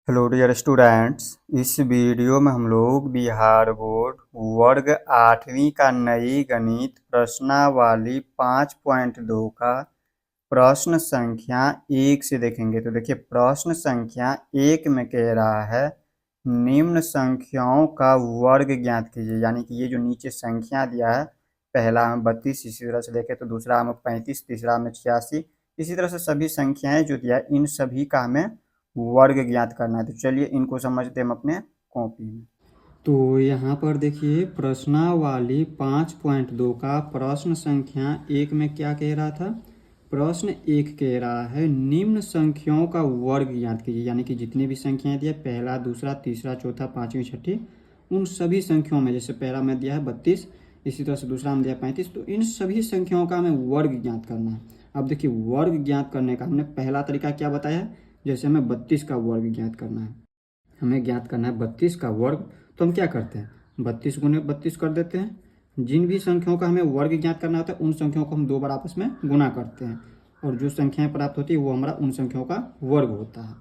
Hello dear students. इस video में हम लोग बिहार बोर्ड वर्ग 8वीं का नई गणित प्रश्नावली 5.2 का प्रश्न संख्या 1 से देखेंगे। तो देखिए, प्रश्न संख्या 1 में कह रहा है निम्न संख्याओं का वर्ग ज्ञात कीजिए। यानी कि ये जो नीचे संख्या दिया है, पहला में 32, इसी तरह से देखें तो दूसरा में 35, तीसरा में 86, इसी तरह से सभी संख्याएं जो दिया है इन सभी का हमें वर्ग ज्ञात करना है। तो चलिए इनको समझते हैं हम अपने कॉपी में। तो यहाँ पर देखिए, प्रश्नावली 5.2 का प्रश्न संख्या 1 में क्या कह रहा था। प्रश्न 1 कह रहा है निम्न संख्याओं का वर्ग ज्ञात कीजिए। यानी कि जितनी भी संख्याएं दिया, पहला, दूसरा, तीसरा, चौथा, पांचवी, छठी, उन सभी संख्याओं में, जैसे पहला में दिया है 32, इसी तरह से दूसरा में दिया 35, तो इन सभी संख्याओं का हमें वर्ग ज्ञात करना है। अब देखिए, वर्ग ज्ञात करने का हमने पहला तरीका क्या बताया है। जैसे हमें 32 का वर्ग ज्ञात करना है, हमें ज्ञात करना है 32 का वर्ग। तो हम क्या करते हैं, 32 गुने 32 कर देते हैं। जिन भी संख्याओं का हमें वर्ग ज्ञात करना होता है उन संख्याओं को हम दो बार आपस में गुना करते हैं, और जो संख्याएं प्राप्त होती है वो हमारा उन संख्याओं का वर्ग होता है।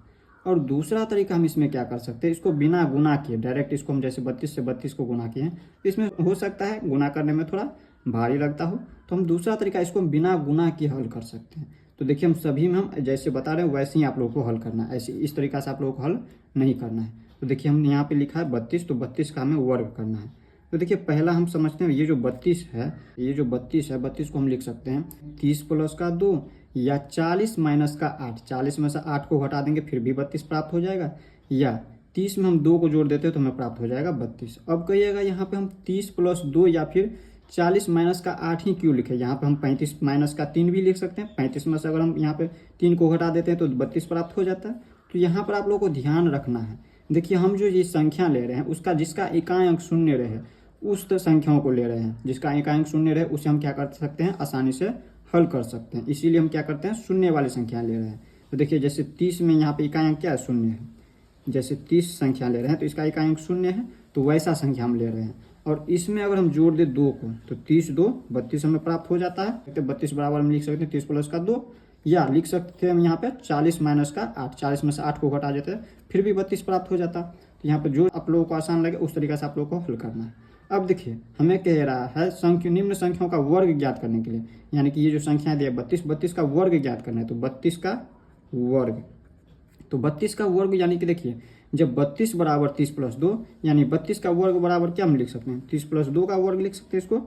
और दूसरा तरीका हम इसमें क्या कर सकते हैं, इसको बिना गुना किए डायरेक्ट इसको हम जैसे 32 से 32 को गुना किए हैं, तो इसमें हो सकता है गुना करने में थोड़ा भारी लगता हो, तो हम दूसरा तरीका इसको बिना गुना किए हल कर सकते हैं। तो देखिए, हम सभी में हम जैसे बता रहे हैं वैसे ही आप लोगों को हल करना है, ऐसे इस तरीका से आप लोगों को हल नहीं करना है। तो देखिए, हम यहाँ पे लिखा है 32, तो 32 का हमें वर्ग करना है। तो देखिए, पहला हम समझते हैं ये जो 32 है, ये जो 32 है, 32 को हम लिख सकते हैं 30 प्लस का 2 या 40 माइनस का 8। 40 में से 8 को घटा देंगे फिर भी 32 प्राप्त हो जाएगा, या 30 में हम 2 को जोड़ देते हैं तो हमें प्राप्त हो जाएगा 32। अब कहिएगा यहाँ पे हम 30 प्लस 2 या फिर 40 माइनस का 8 ही क्यों लिखे। यहाँ पे हम 35 माइनस का 3 भी लिख सकते हैं। 35 में से अगर हम यहाँ पे 3 को घटा देते हैं तो 32 प्राप्त हो जाता है। तो यहाँ पर आप लोगों को ध्यान रखना है, देखिए हम जो ये संख्या ले रहे हैं उसका जिसका इकाई अंक शून्य रहे उस संख्याओं को ले रहे हैं। जिसका इकाई अंक शून्य रहे उसे हम क्या कर सकते हैं, आसानी से हल कर सकते हैं। इसीलिए हम क्या करते हैं, शून्य वाली संख्या ले रहे हैं। तो देखिए, जैसे 30 में यहाँ पे इकाई अंक क्या है, शून्य है। जैसे 30 संख्या ले रहे हैं तो इसका इकाई अंक शून्य है, तो वैसा संख्या हम ले रहे हैं। और इसमें अगर हम जोड़ दे 2 को तो 30 2 32 हमें प्राप्त हो जाता है। तो 32 बराबर हम लिख सकते हैं 30 प्लस का 2, या लिख सकते हैं हम यहाँ पे 40 माइनस का 8। 40 में से 8 को घटा देते हैं फिर भी 32 प्राप्त हो जाता। तो यहाँ पे जो आप लोगों को आसान लगे उस तरीके से आप लोगों को हल करना है। अब देखिए, हमें कह रहा है निम्न संख्याओं का वर्ग ज्ञात करने के लिए, यानी कि ये जो संख्या दी है 32 का वर्ग ज्ञात करना है। तो 32 का वर्ग, तो 32 का वर्ग यानी कि देखिए, जब 32 बराबर 30 प्लस 2, यानी 32 का वर्ग बराबर क्या हम लिख सकते हैं, 30 प्लस 2 का वर्ग लिख सकते हैं। इसको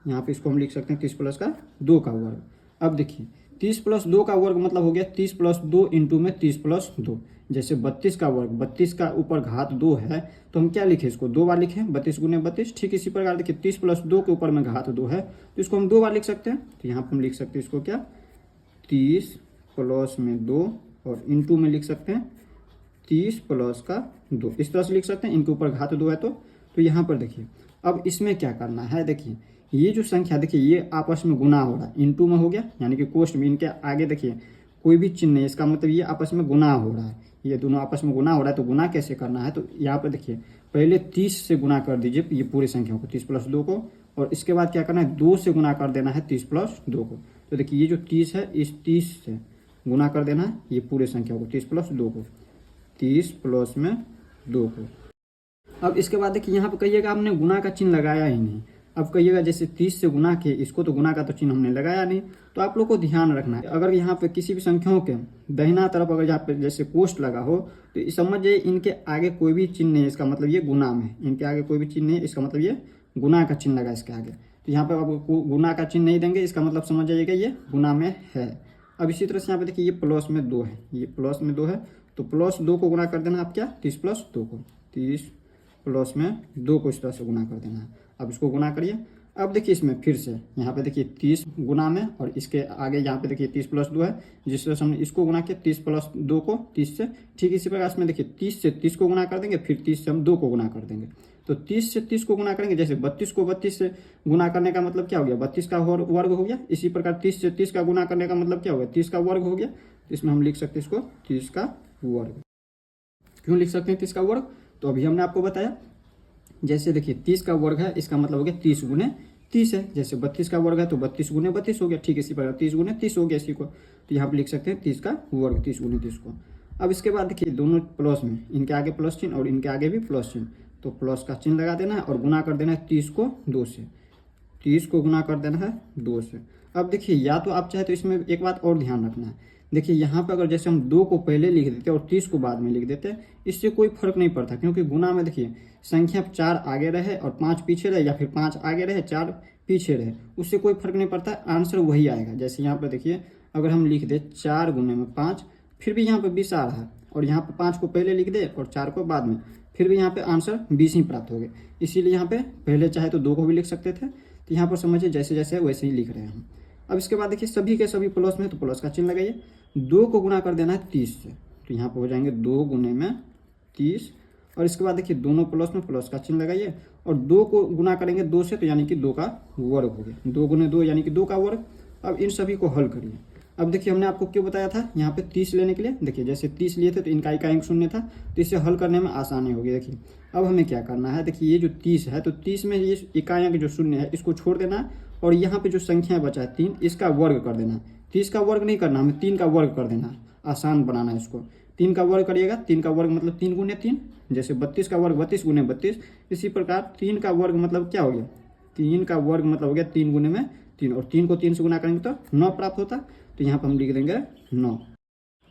यहाँ पे इसको हम लिख सकते हैं 30 प्लस का 2 का वर्ग। अब देखिए, 30 प्लस 2 का वर्ग मतलब हो गया 30 प्लस 2 इंटू में 30 प्लस 2। जैसे 32 का वर्ग, 32 का ऊपर घात 2 है तो हम क्या लिखे, इसको 2 बार लिखें, 32 गुने 32। ठीक इसी प्रकार देखिए, 30 प्लस 2 के ऊपर में घात 2 है तो इसको हम 2 बार लिख सकते हैं। तो यहाँ पर हम लिख सकते हैं इसको क्या, 30 प्लस में 2, और इंटू में लिख सकते हैं 30 प्लस का 2। इस तरह से लिख सकते हैं, इनके ऊपर घात 2 है तो यहाँ पर देखिए, अब इसमें क्या करना है, देखिए ये जो संख्या देखिए ये आपस में गुना हो रहा है, इंटू में हो गया, यानी कि कोष्ठ में इनके आगे देखिए कोई भी चिन्ह नहीं, इसका मतलब ये आपस में गुना हो रहा है। ये दोनों आपस में गुना हो रहा है, तो गुना कैसे करना है, तो यहाँ पर देखिए पहले 30 से गुना कर दीजिए ये पूरी संख्या को, 30 प्लस 2 को, और इसके बाद क्या करना है, 2 से गुना कर देना है 30 प्लस 2 को। तो देखिए, ये जो 30 है इस 30 से गुना कर देना है ये पूरे संख्या को, 30 प्लस 2 को, 30 प्लस में 2 को। अब इसके बाद देखिए, यहाँ पर कहिएगा हमने गुना का चिन्ह लगाया ही नहीं। अब कहिएगा जैसे 30 से गुना किए इसको, तो गुना का तो चिन्ह हमने लगाया नहीं। तो आप लोग को ध्यान रखना है, अगर यहाँ पे किसी भी संख्याओं के दाहिना तरफ अगर यहाँ पे जैसे कोष्ठ लगा हो तो समझ जाइए इनके आगे कोई भी चिन्ह नहीं है, इसका मतलब ये गुना में, इनके आगे कोई भी चिन्ह नहीं है, इसका मतलब ये गुना का चिन्ह लगा इसके आगे। तो यहाँ पे अब गुना का चिन्ह नहीं देंगे, इसका मतलब समझ जाइएगा ये गुना में है। अब इसी तरह से यहाँ पे देखिए, ये प्लस में 2 है, ये प्लस में 2 है, तो प्लस 2 को गुना कर देना आप क्या, 30 प्लस 2 को, 30 प्लस में 2 को इस तरह से गुना कर देना है। अब इसको गुना करिए। अब देखिए, इसमें फिर से यहाँ पे देखिए 30 गुना में, और इसके आगे यहाँ पे देखिए 30 प्लस 2 है, जिस तरह से हमने इसको गुना किया 30 प्लस 2 को 30 से, ठीक इसी प्रकार इसमें देखिए 30 से 30 को गुना कर देंगे, फिर 30 से हम 2 को गुना कर देंगे। तो 30 से 30 को गुना करेंगे, जैसे 32 को 32 से गुना करने का मतलब क्या हो गया, 32 का वर्ग हो गया। इसी प्रकार 30 से 30 का गुना करने का मतलब क्या हो गया, 30 का वर्ग हो गया। तो इसमें हम लिख सकते हैं इसको 30 का वर्ग। क्यों लिख सकते हैं 30 का वर्ग, तो अभी हमने आपको बताया। जैसे देखिए 30 का वर्ग है, इसका मतलब हो गया 30 गुने 30 है। जैसे 32 का वर्ग है तो 32 गुने 32 हो गया, ठीक इसी प्रकार 30 गुने 30 हो गया इसी को। तो यहाँ पे लिख सकते हैं 30 का वर्ग, 30 गुने 30 को। अब इसके बाद देखिए दोनों प्लस में, इनके आगे प्लस चिन्ह और इनके आगे भी प्लस चिन्ह, तो प्लस का चिन्ह लगा देना है और गुना कर देना है 30 को 2 से, 30 को गुना कर देना है 2 से। अब देखिए या तो आप चाहे तो इसमें एक बात और ध्यान रखना है, देखिए यहाँ पर अगर जैसे हम 2 को पहले लिख देते और 30 को बाद में लिख देते, इससे कोई फर्क नहीं पड़ता, क्योंकि गुना में देखिए संख्या 4 आगे रहे और 5 पीछे रहे, या फिर 5 आगे रहे 4 पीछे रहे, उससे कोई फर्क नहीं पड़ता, आंसर वही आएगा। जैसे यहाँ पर देखिए अगर हम लिख दे 4 गुने में 5, फिर भी यहाँ पर 20 आ रहा है, और यहाँ पर 5 को पहले लिख दे और 4 को बाद में, फिर भी यहाँ पे आंसर 20 ही प्राप्त हो गए। इसीलिए यहाँ पे पहले चाहे तो 2 को भी लिख सकते थे, तो यहाँ पर समझिए जैसे जैसे है वैसे ही लिख रहे हैं हम। अब इसके बाद देखिए सभी के सभी प्लस में, तो प्लस का चिन्ह लगाइए, 2 को गुना कर देना है 30 से, तो यहाँ पर हो जाएंगे 2 गुने में 30, और इसके बाद देखिए दोनों प्लस में प्लस का चिन्ह लगाइए, और 2 को गुना करेंगे 2 से, तो यानी कि 2 का वर्ग हो गया, 2 गुने 2 यानी कि 2 का वर्ग। अब इन सभी को हल करिए। अब देखिए हमने आपको क्यों बताया था यहाँ पे 30 लेने के लिए, देखिए जैसे 30 लिए थे तो इनका इकाई अंक शून्य था, तो इसे हल करने में आसानी होगी। देखिए अब हमें क्या करना है, देखिए ये जो 30 है, तो 30 में ये इकाई अंक जो शून्य है इसको छोड़ देना है, और यहाँ पे जो संख्या बचा है 3, इसका वर्ग कर देना है। 30 का वर्ग नहीं करना, हमें 3 का वर्ग कर देना है, आसान बनाना है इसको। 3 का वर्ग करिएगा, 3 का वर्ग मतलब 3 गुने 3, जैसे 32 का वर्ग 32 गुने 32, इसी प्रकार 3 का वर्ग मतलब क्या हो गया, 3 का वर्ग मतलब हो गया 3 गुने में 3, और 3 को 3 से गुना करेंगे तो 9 प्राप्त होता, तो यहाँ पर हम लिख देंगे 9।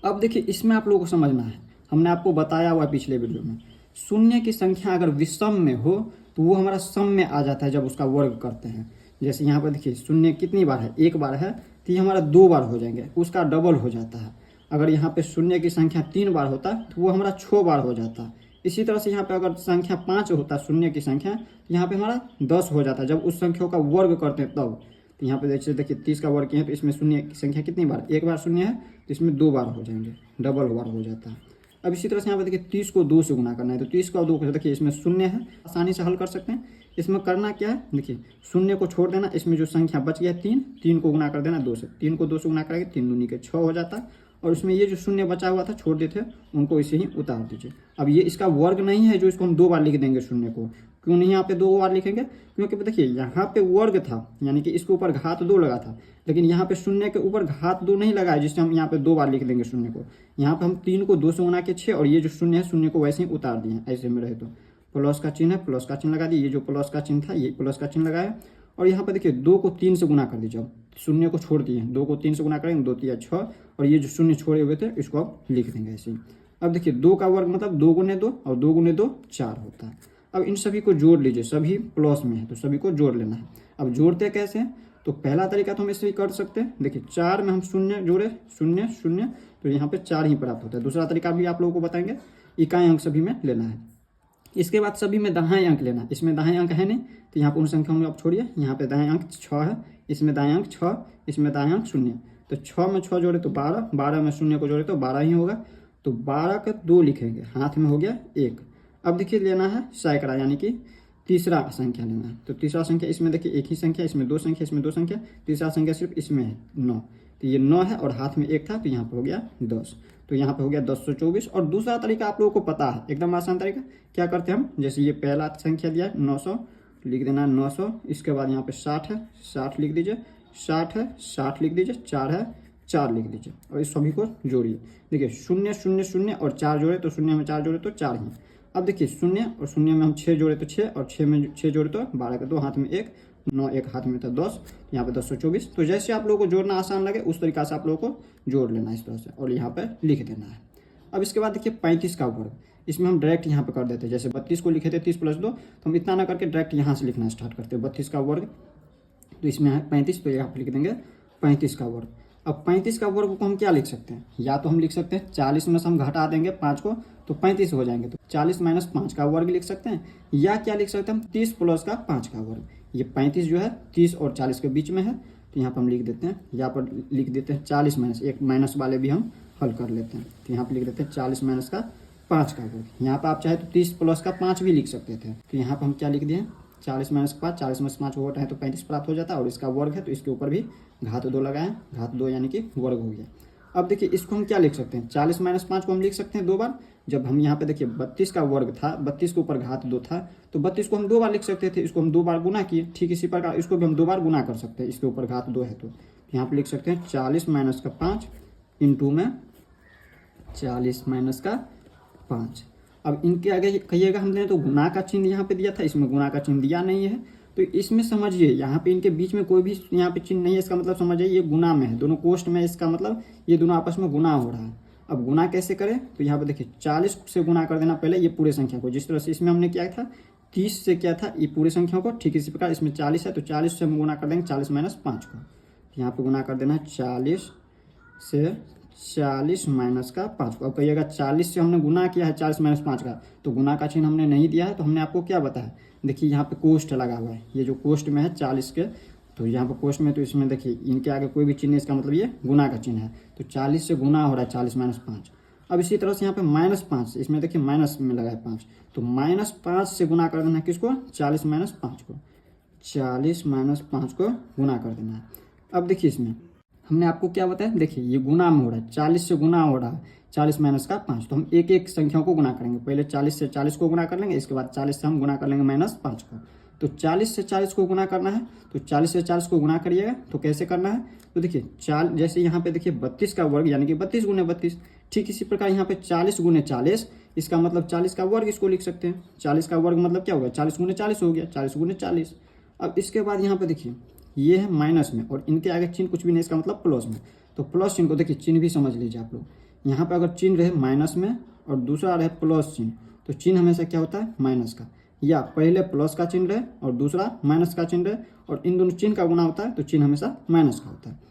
अब देखिए इसमें आप लोगों को समझना है, हमने आपको बताया हुआ पिछले वीडियो में, शून्य की संख्या अगर विषम में हो तो वो हमारा सम में आ जाता है जब उसका वर्ग करते हैं। जैसे यहाँ पर देखिए शून्य कितनी बार है, 1 बार है, तो ये हमारा 2 बार हो जाएंगे, उसका डबल हो जाता है। अगर यहाँ पे शून्य की संख्या 3 बार होता तो वो हमारा 6 बार हो जाता। इसी तरह से यहाँ पे अगर संख्या 5 होता शून्य की संख्या, तो यहाँ पे हमारा 10 हो जाता जब उस संख्या का वर्ग करते हैं तब। तो यहाँ पे देखिए 30 का वर्ग किया है, तो इसमें शून्य की संख्या कितनी बार, 1 बार शून्य है, तो इसमें 2 बार हो जाएंगे, डबल बार हो जाता है। अब इसी तरह से यहाँ पे देखिए 30 को 2 से गुना करना है, तो 30 का 2 देखिए इसमें शून्य है, आसानी से हल कर सकते हैं। इसमें करना क्या है, देखिए शून्य को छोड़ देना, इसमें जो संख्या बच गया 3 को गुना कर देना 2 से, 3 को 2 से गुना करेंगे 3 दूनी के 6 हो जाता है, और उसमें ये जो शून्य बचा हुआ था छोड़ देते उनको इसे ही उतार दीजिए। अब ये इसका वर्ग नहीं है जो इसको हम 2 बार लिख देंगे शून्य को, क्यों नहीं यहाँ पे 2 बार लिखेंगे, क्योंकि देखिए यहाँ पे वर्ग था, यानी कि इसके ऊपर घात 2 लगा था, लेकिन यहाँ पे शून्य के ऊपर घात 2 नहीं लगा है, जिससे हम यहाँ पे 2 बार लिख देंगे शून्य को। यहाँ पे हम 3 को 2 से गुना के 6, और ये जो शून्य है शून्य को वैसे ही उतार दिए, ऐसे में रहे तो प्लस का चिन्ह है, प्लस का चिन्ह लगा दिए, ये जो प्लस का चिन्ह था ये प्लस का चिन्ह लगाया, और यहाँ पर देखिए 2 को 3 से गुना कर दीजिए, अब शून्य को छोड़ दिए, 2 को 3 से गुना करेंगे 2 3 6, और ये जो शून्य छोड़े हुए थे इसको अब लिख देंगे ऐसे ही। अब देखिए 2 का वर्ग मतलब 2 गुने 2, और 2 गुने 2 4 होता है। अब इन सभी को जोड़ लीजिए, सभी प्लस में है तो सभी को जोड़ लेना है। अब जोड़ते कैसे हैं, तो पहला तरीका तो हम इससे ही कर सकते हैं, देखिए 4 में हम शून्य जोड़े, शून्य शून्य, तो यहाँ पे 4 ही प्राप्त होता है। दूसरा तरीका भी आप लोगों को बताएंगे, इकाई अंक सभी में लेना है। इसके बाद सभी में दाहिने अंक लेना, इसमें दाहिने अंक है नहीं, तो यहाँ पर उन संख्याओं में आप छोड़िए, यहाँ पे दाहिने अंक 6 है, इसमें दाहिने अंक 6, इसमें दाहिने अंक 0, तो 6 में 6 जोड़े तो 12, 12 में शून्य को जोड़े तो 12 ही होगा, तो 12 का 2 लिखेंगे, हाथ में हो गया 1। अब देखिए लेना है सैकड़ा, यानी कि तीसरा संख्या लेना है, तो तीसरा संख्या इसमें देखिए एक ही संख्या, इसमें 2 संख्या, इसमें 2 संख्या, तीसरा संख्या सिर्फ इसमें है 9, तो ये 9 है और हाथ में 1 था, तो यहाँ पर हो गया 10, तो यहाँ पे हो गया 1024। और दूसरा तरीका आप लोगों को पता है, एकदम आसान तरीका, क्या करते हैं हम, जैसे ये पहला संख्या दिया है 900, लिख देना 900, इसके बाद यहाँ पे 60 है, 60 लिख दीजिए, 60 है 60 लिख दीजिए, 4 है 4 लिख दीजिए, और इस सभी को जोड़िए। देखिए 0 0 0 और 4 जोड़े तो 0 में 4 जोड़े तो 4 ही। अब देखिए 0 और 0 में हम 6 जोड़े तो 6, और 6 में 6 जोड़े तो 12 के 2, हाथ में 1, 9 1 हाथ में था 10, यहाँ पे 1024। तो जैसे आप लोगों को जोड़ना आसान लगे उस तरीका से आप लोगों को जोड़ लेना इस तरह से, और यहाँ पे लिख देना है। अब इसके बाद देखिए 35 का वर्ग, इसमें हम डायरेक्ट यहाँ पे कर देते हैं, जैसे 32 को लिखे थे 30 + 2, तो हम इतना ना करके डायरेक्ट यहाँ से लिखना स्टार्ट करते हैं 32 का वर्ग, तो इसमें है 35, तो यहाँ पे लिख देंगे 35 का वर्ग। अब 35 का वर्ग को हम क्या लिख सकते हैं, या तो हम लिख सकते हैं 40 में से हम घटा देंगे 5 को तो 35 हो जाएंगे, तो 40 - 5 का वर्ग लिख सकते हैं, या क्या लिख सकते हैं हम 30 + का 5 का वर्ग। ये 35 जो है 30 और 40 के बीच में है, तो यहाँ पर हम लिख देते हैं, यहाँ पर लिख देते हैं 40 - 1, माइनस वाले भी हम हल कर लेते हैं, तो यहाँ पर लिख देते हैं 40 - का 5 का वर्ग। यहाँ पर आप चाहे तो 30 + का 5 भी लिख सकते थे, तो यहाँ पर हम क्या लिख दिए 40 - 5, 40 में से 5 वोट है तो 35 प्राप्त हो जाता है, और इसका वर्ग है तो इसके ऊपर भी घात 2 लगाएं, घात 2 यानी कि वर्ग हो गया। अब देखिए इसको हम क्या लिख सकते हैं, 40 - 5 को हम लिख सकते हैं 2 बार, जब हम यहाँ पे देखिए 32 का वर्ग था, 32 के ऊपर घात 2 था, तो 32 को हम 2 बार लिख सकते थे, इसको हम 2 बार गुना किए, ठीक इसी प्रकार इसको भी हम 2 बार गुना कर सकते हैं, इसके ऊपर घात 2 है तो यहाँ पे लिख सकते हैं 40 - का 5 इंटू में 40 माइनस का 5। अब इनके आगे कहिएगा हमने तो गुना का चिन्ह यहाँ पे दिया था, इसमें गुना का चिन्ह दिया नहीं है, तो इसमें समझिए यहाँ पे इनके बीच में कोई भी यहाँ पे चिन्ह नहीं है, इसका मतलब समझिए ये गुना में है, दोनों कोष्ठ में, इसका मतलब ये दोनों आपस में गुना हो रहा है। अब गुना कैसे करें, तो यहाँ पे देखिए 40 से गुना कर देना पहले ये पूरे संख्या को, जिस तरह से इसमें हमने किया था 30 से किया था ये पूरे संख्याओं को, ठीक इसी प्रकार इसमें 40 है तो 40 से हम गुना कर देंगे 40 माइनस 5 को, यहाँ पे गुना कर देना है 40 से 40 माइनस का 5 को। अब कहिएगा 40 से हमने गुना किया है 40 माइनस 5 का, तो गुना का चिन्ह हमने नहीं दिया है, तो हमने आपको क्या बताया, देखिए यहाँ पे कोष्ठ लगा हुआ है, ये जो कोष्ठ में है 40 के, तो यहाँ पे कोष्ठ में, तो इसमें देखिए इनके आगे कोई भी चिन्ह, इसका मतलब ये गुना का चिन्ह है, तो 40 से गुना हो रहा है 40 माइनस 5। अब इसी तरह से यहाँ पे -5, इसमें देखिए माइनस में लगा है 5, तो -5 से गुना कर देना है किसको, 40 माइनस 5 को, 40 माइनस 5 को गुना कर देना है। अब देखिए इसमें हमने आपको क्या बताया, देखिए ये गुना में हो रहा है, 40 से गुना हो रहा है 40 माइनस का 5, तो हम एक एक संख्याओं को गुना करेंगे, पहले 40 से 40 को गुना कर लेंगे, इसके बाद 40 से हम गुना कर लेंगे -5 को। तो 40 से 40 को गुना करना है, तो 40 से 40 को गुना करिएगा, तो कैसे करना है, तो देखिए जैसे यहाँ पे देखिए 32 का वर्ग यानी कि 32 गुने 32, ठीक इसी प्रकार यहाँ पे 40 गुने 40, इसका मतलब 40 का वर्ग इसको लिख सकते हैं, 40 का वर्ग मतलब क्या होगा, 40 गुने 40 हो गया, 40 गुने 40। अब इसके बाद यहाँ पे देखिए ये है माइनस में और इनके आगे चिन्ह कुछ भी नहीं, इसका मतलब प्लस में, तो प्लस चिन्ह को देखिए चिन्ह भी समझ लीजिए आप लोग, यहाँ पे अगर चिन्ह रहे माइनस में और दूसरा रहे प्लस चिन्ह, तो चिन्ह हमेशा क्या होता है, माइनस का, या पहले प्लस का चिन्ह रहे और दूसरा माइनस का चिन्ह रहे, और इन दोनों चिन्ह का गुना होता है तो चिन्ह हमेशा माइनस का होता है।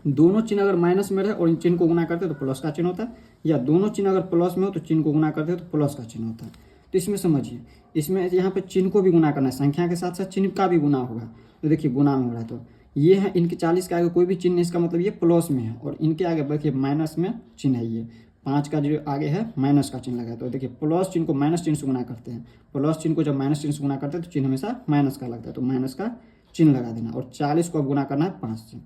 दोनों चिन्ह अगर माइनस में रहे और इन चिन्ह को गुना करते हैं तो प्लस का चिन्ह होता है, या दोनों चिन्ह अगर प्लस में हो तो चिन्ह को गुना करते हैं तो प्लस का चिन्ह होता है। तो इसमें समझिए, इसमें यहाँ पे चिन्ह को भी गुना करना है, संख्या के साथ साथ चिन्ह का भी गुना होगा, तो देखिए गुना में हो रहा है, तो ये है इनके 40 के आगे कोई भी चिन्ह नहीं, इसका मतलब ये प्लस में है, और इनके आगे देखिए माइनस में चिन्ह है, ये 5 का जो आगे है माइनस का चिन्ह लगा है, तो देखिए प्लस चिन्ह को माइनस चिन्ह से गुना करते हैं, प्लस चिन्ह को जब माइनस चिन्ह से गुना करते हैं तो चिन्ह हमेशा माइनस का लगता है, तो माइनस का चिन्ह लगा देना, और 40 को अब गुना करना है 5 से,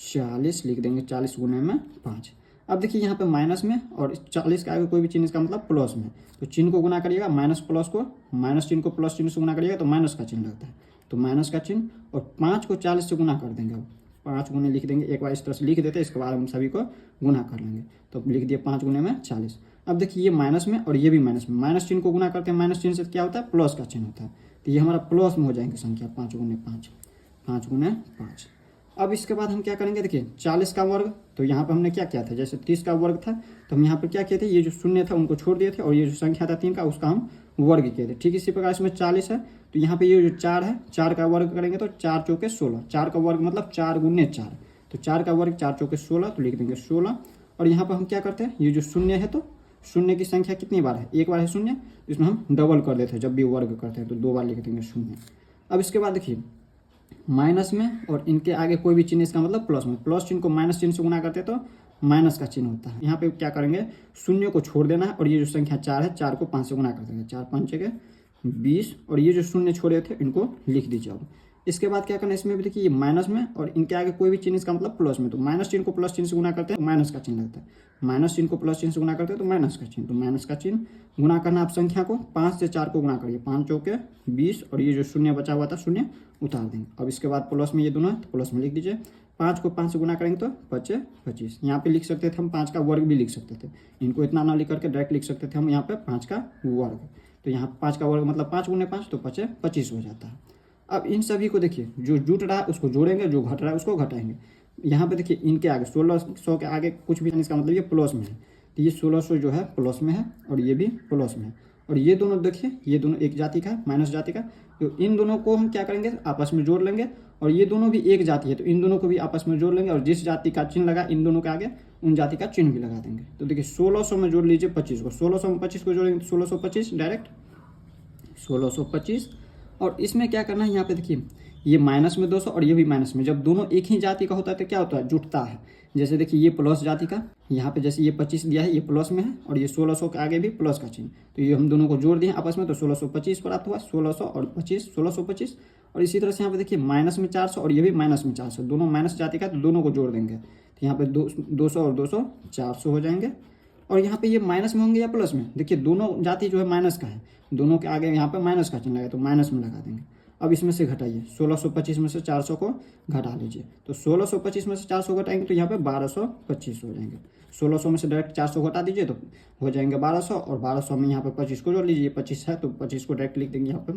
40 लिख देंगे, 40 गुने में 5। अब देखिए यहाँ पे माइनस में और 40 के आगे कोई भी चिन्ह, इसका मतलब प्लस में, तो चिन्ह को गुना करिएगा, माइनस प्लस को, माइनस चिन्ह को प्लस चिन्ह से गुना करिएगा तो माइनस का चिन्ह लगता है, तो माइनस का चिन्ह, और 5 को 40 से गुना कर देंगे, अब 5 गुने लिख देंगे, एक बार इस तरह से लिख देते हैं, इसके बाद हम सभी को गुना कर लेंगे, तो लिख दिए 5 गुने में 40। अब देखिए ये माइनस में और ये भी माइनस में, माइनस चिन्ह को गुना करते हैं, माइनस चिन्ह से क्या होता है, प्लस का चिन्ह होता है, तो ये हमारा प्लस में हो जाएंगे संख्या, 5 गुने 5, 5 गुने 5। अब इसके बाद हम क्या करेंगे, देखिए 40 का वर्ग, तो यहाँ पर हमने क्या किया था, जैसे 30 का वर्ग था तो हम यहाँ पर क्या किए थे, ये जो शून्य था उनको छोड़ दिए थे, और ये जो संख्या था 3 का उसका हम वर्ग किए थे, ठीक इसी प्रकार इसमें 40 है, तो यहाँ पे ये जो 4 है, 4 का वर्ग करेंगे तो 4 चौके 16, 4 का वर्ग मतलब 4 गुने 4, तो 4 का वर्ग 4 चौके 16, तो लिख देंगे 16। और यहाँ पर हम क्या करते हैं, ये जो शून्य है तो शून्य की संख्या कितनी बार है, एक बार है शून्य, इसमें हम डबल कर देते हैं, जब भी वर्ग करते हैं तो 2 बार लिख देंगे शून्य। अब इसके बाद देखिए माइनस में और इनके आगे कोई भी चिन्ह, इसका मतलब प्लस में, प्लस चिन्ह को माइनस चिन्ह से गुना करते हैं तो माइनस का चिन्ह होता है। यहाँ पे क्या करेंगे, शून्य को छोड़ देना है, और ये जो संख्या 4 है 4 को 5 से गुना कर देंगे, 4 5 के 20, और ये जो शून्य छोड़े थे इनको लिख दीजिए। अब इसके बाद क्या करना है, इसमें भी देखिए ये माइनस में और इनके आगे कोई भी चिन्ह, इसका मतलब प्लस में, तो माइनस चिन्ह को प्लस चिन्ह से गुना करते हैं तो माइनस का चिन्ह लगता है, माइनस चिन्ह को प्लस चिन्ह से गुना करते हैं तो माइनस का चिन्ह, तो माइनस का चिन्ह गुना करना, आप संख्या को 5 से 4 को गुना करिए, 5 चौके 20, और ये जो शून्य बचा हुआ था शून्य उतार देंगे। अब इसके बाद प्लस में ये दोनों है तो प्लस में लिख दीजिए, 5 को 5 से गुना करेंगे तो 5 25, यहाँ पे लिख सकते थे हम 5 का वर्ग भी लिख सकते थे, इनको इतना ना लिख करके डायरेक्ट लिख सकते थे हम यहाँ पे 5 का वर्ग, तो यहाँ 5 का वर्ग मतलब 5 गुने 5 तो 5 25 हो जाता है। अब इन सभी को देखिए, जो जुट रहा है उसको जोड़ेंगे, जो घट रहा है उसको घटाएंगे। यहाँ पे देखिए इनके आगे 1600 के आगे कुछ भी, इसका मतलब ये प्लस में है, तो ये 1600 जो है प्लस में है और ये भी प्लस में है, और ये दोनों देखिए ये दोनों एक जाति का है, माइनस जाति का, तो इन दोनों को हम क्या करेंगे, आपस में जोड़ लेंगे, और ये दोनों भी एक जाति है तो इन दोनों को भी आपस में जोड़ लेंगे, और जिस जाति का चिन्ह लगा इन दोनों के आगे उन जाति का चिन्ह भी लगा देंगे। तो देखिए 1600 में जोड़ लीजिए 25 को, 1600 में 25 को जोड़ेंगे तो 1625 डायरेक्ट 1625। और इसमें क्या करना है, यहाँ पे देखिए ये माइनस में 200 और ये भी माइनस में, जब दोनों एक ही जाति का होता है तो क्या होता है, जुटता है। जैसे देखिए ये प्लस जाति का, यहाँ पे जैसे ये 25 दिया है ये प्लस में है, और ये 1600 के आगे भी प्लस का चिन्ह, तो ये हम दोनों को जोड़ दिए आपस में तो 1625 प्राप्त हुआ, 1600 और 25 1625। और इसी तरह से यहाँ पे देखिए माइनस में 400 और ये भी माइनस में 400, दोनों माइनस जाति का, तो दोनों को जोड़ देंगे तो यहाँ पे 200 और 200 400 हो जाएंगे। और यहाँ पे ये माइनस में होंगे या प्लस में, देखिए दोनों जाति जो है माइनस का है, दोनों के आगे यहाँ पे माइनस का चिन्ह लगा तो माइनस में लगा देंगे। अब इसमें से घटाइए, 1625 में से 400 को घटा लीजिए, तो 1625 में से 400 घटाएंगे तो यहाँ पे 1225 हो जाएंगे। 1600 में से डायरेक्ट 400 घटा दीजिए तो हो जाएंगे 1200, और 1200 में यहाँ पे 25 को जोड़ लीजिए, 25 है तो 25 को डायरेक्ट लिख देंगे, यहाँ पे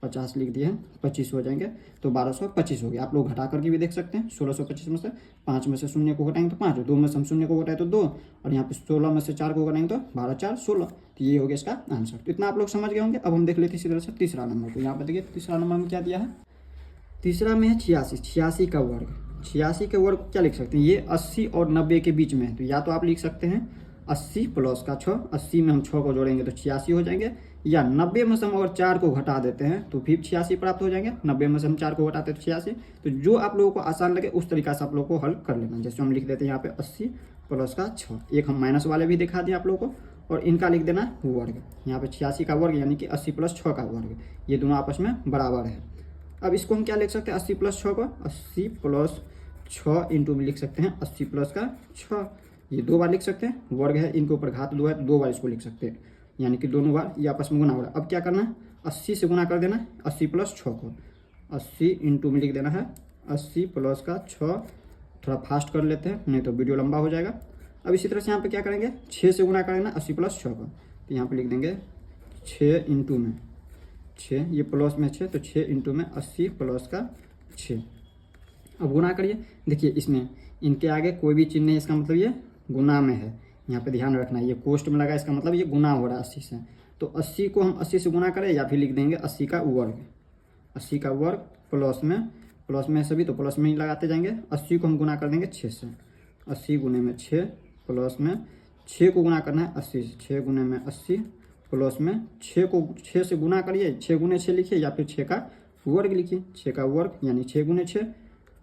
50 लिख दिए हैं, 25 हो जाएंगे, तो 1225 हो गया। आप लोग घटा करके भी देख सकते हैं, 1625 में से 5 में से शून्य को घटाएंगे तो 5, 2 में से हम शून्य को घटाए तो 2, और यहाँ पे 16 में से 4 को घटाएंगे तो 12 4 16, तो ये हो गया इसका आंसर। तो इतना आप लोग समझ गए होंगे। अब हम देख लेते हैं इसी तरह से तीसरा नंबर को। यहाँ पे देखिए तीसरा नंबर में क्या दिया है, तीसरा में है 86, 86 का वर्ग। 86 के वर्ग क्या लिख सकते हैं, ये 80 और 90 के बीच में है, तो या तो आप लिख सकते हैं 80 प्लस का 6, 80 में हम 6 को जोड़ेंगे तो 86 हो जाएंगे, या 90 में से हम अगर 4 को घटा देते हैं तो फिर 86 प्राप्त हो जाएंगे। 90 में से हम 4 को घटाते हैं तो 86। तो जो आप लोगों को आसान लगे उस तरीका से आप लोगों को हल कर लेना। जैसे हम लिख देते हैं यहाँ पे 80 प्लस का 6, एक हम माइनस वाले भी दिखा दिए आप लोगों को, और इनका लिख देना वर्ग। यहाँ पे 86 का वर्ग यानी कि 80 प्लस 6 का वर्ग, ये दोनों आपस में बराबर है। अब इसको हम क्या लिख सकते हैं, 80 प्लस 6 को 80 प्लस 6 इंटू में लिख सकते हैं 80 प्लस का 6, ये 2 बार लिख सकते हैं, वर्ग है इनके ऊपर घात 2 है, 2 बार इसको लिख सकते हैं, यानी कि दोनों बार ये आपस में गुना हो रहा है। अब क्या करना है, 80 से गुना कर देना है 80 प्लस 6 को, 80 इंटू में लिख देना है 80 प्लस का 6, थोड़ा फास्ट कर लेते हैं नहीं तो वीडियो लंबा हो जाएगा। अब इसी तरह से यहाँ पे क्या करेंगे, 6 से गुना करेंगे 80 प्लस 6 को, तो यहाँ पे लिख देंगे 6 इंटू में 6, ये प्लस में 6 तो 6 इंटू में 80 प्लस का 6। अब गुना करिए, देखिए इसमें इनके आगे कोई भी चिन्ह नहीं, इसका मतलब ये गुना में है, यहाँ पे ध्यान रखना है, ये कोष्ट में लगा इसका मतलब ये गुना हो रहा है 80 से। तो 80 को हम 80 से गुना करें या फिर लिख देंगे 80 का वर्ग, 80 का वर्ग प्लस में सभी तो प्लस में ही लगाते जाएंगे। 80 को हम गुना कर देंगे 6 से, 80 गुने में 6 प्लस में 6 को गुना करना है 80 से, 6 गुने में 80 प्लस में 6 को 6 से गुना करिए, 6 गुने 6 लिखिए या फिर 6 का वर्ग लिखिए, 6 का वर्ग यानी 6 गुने 6।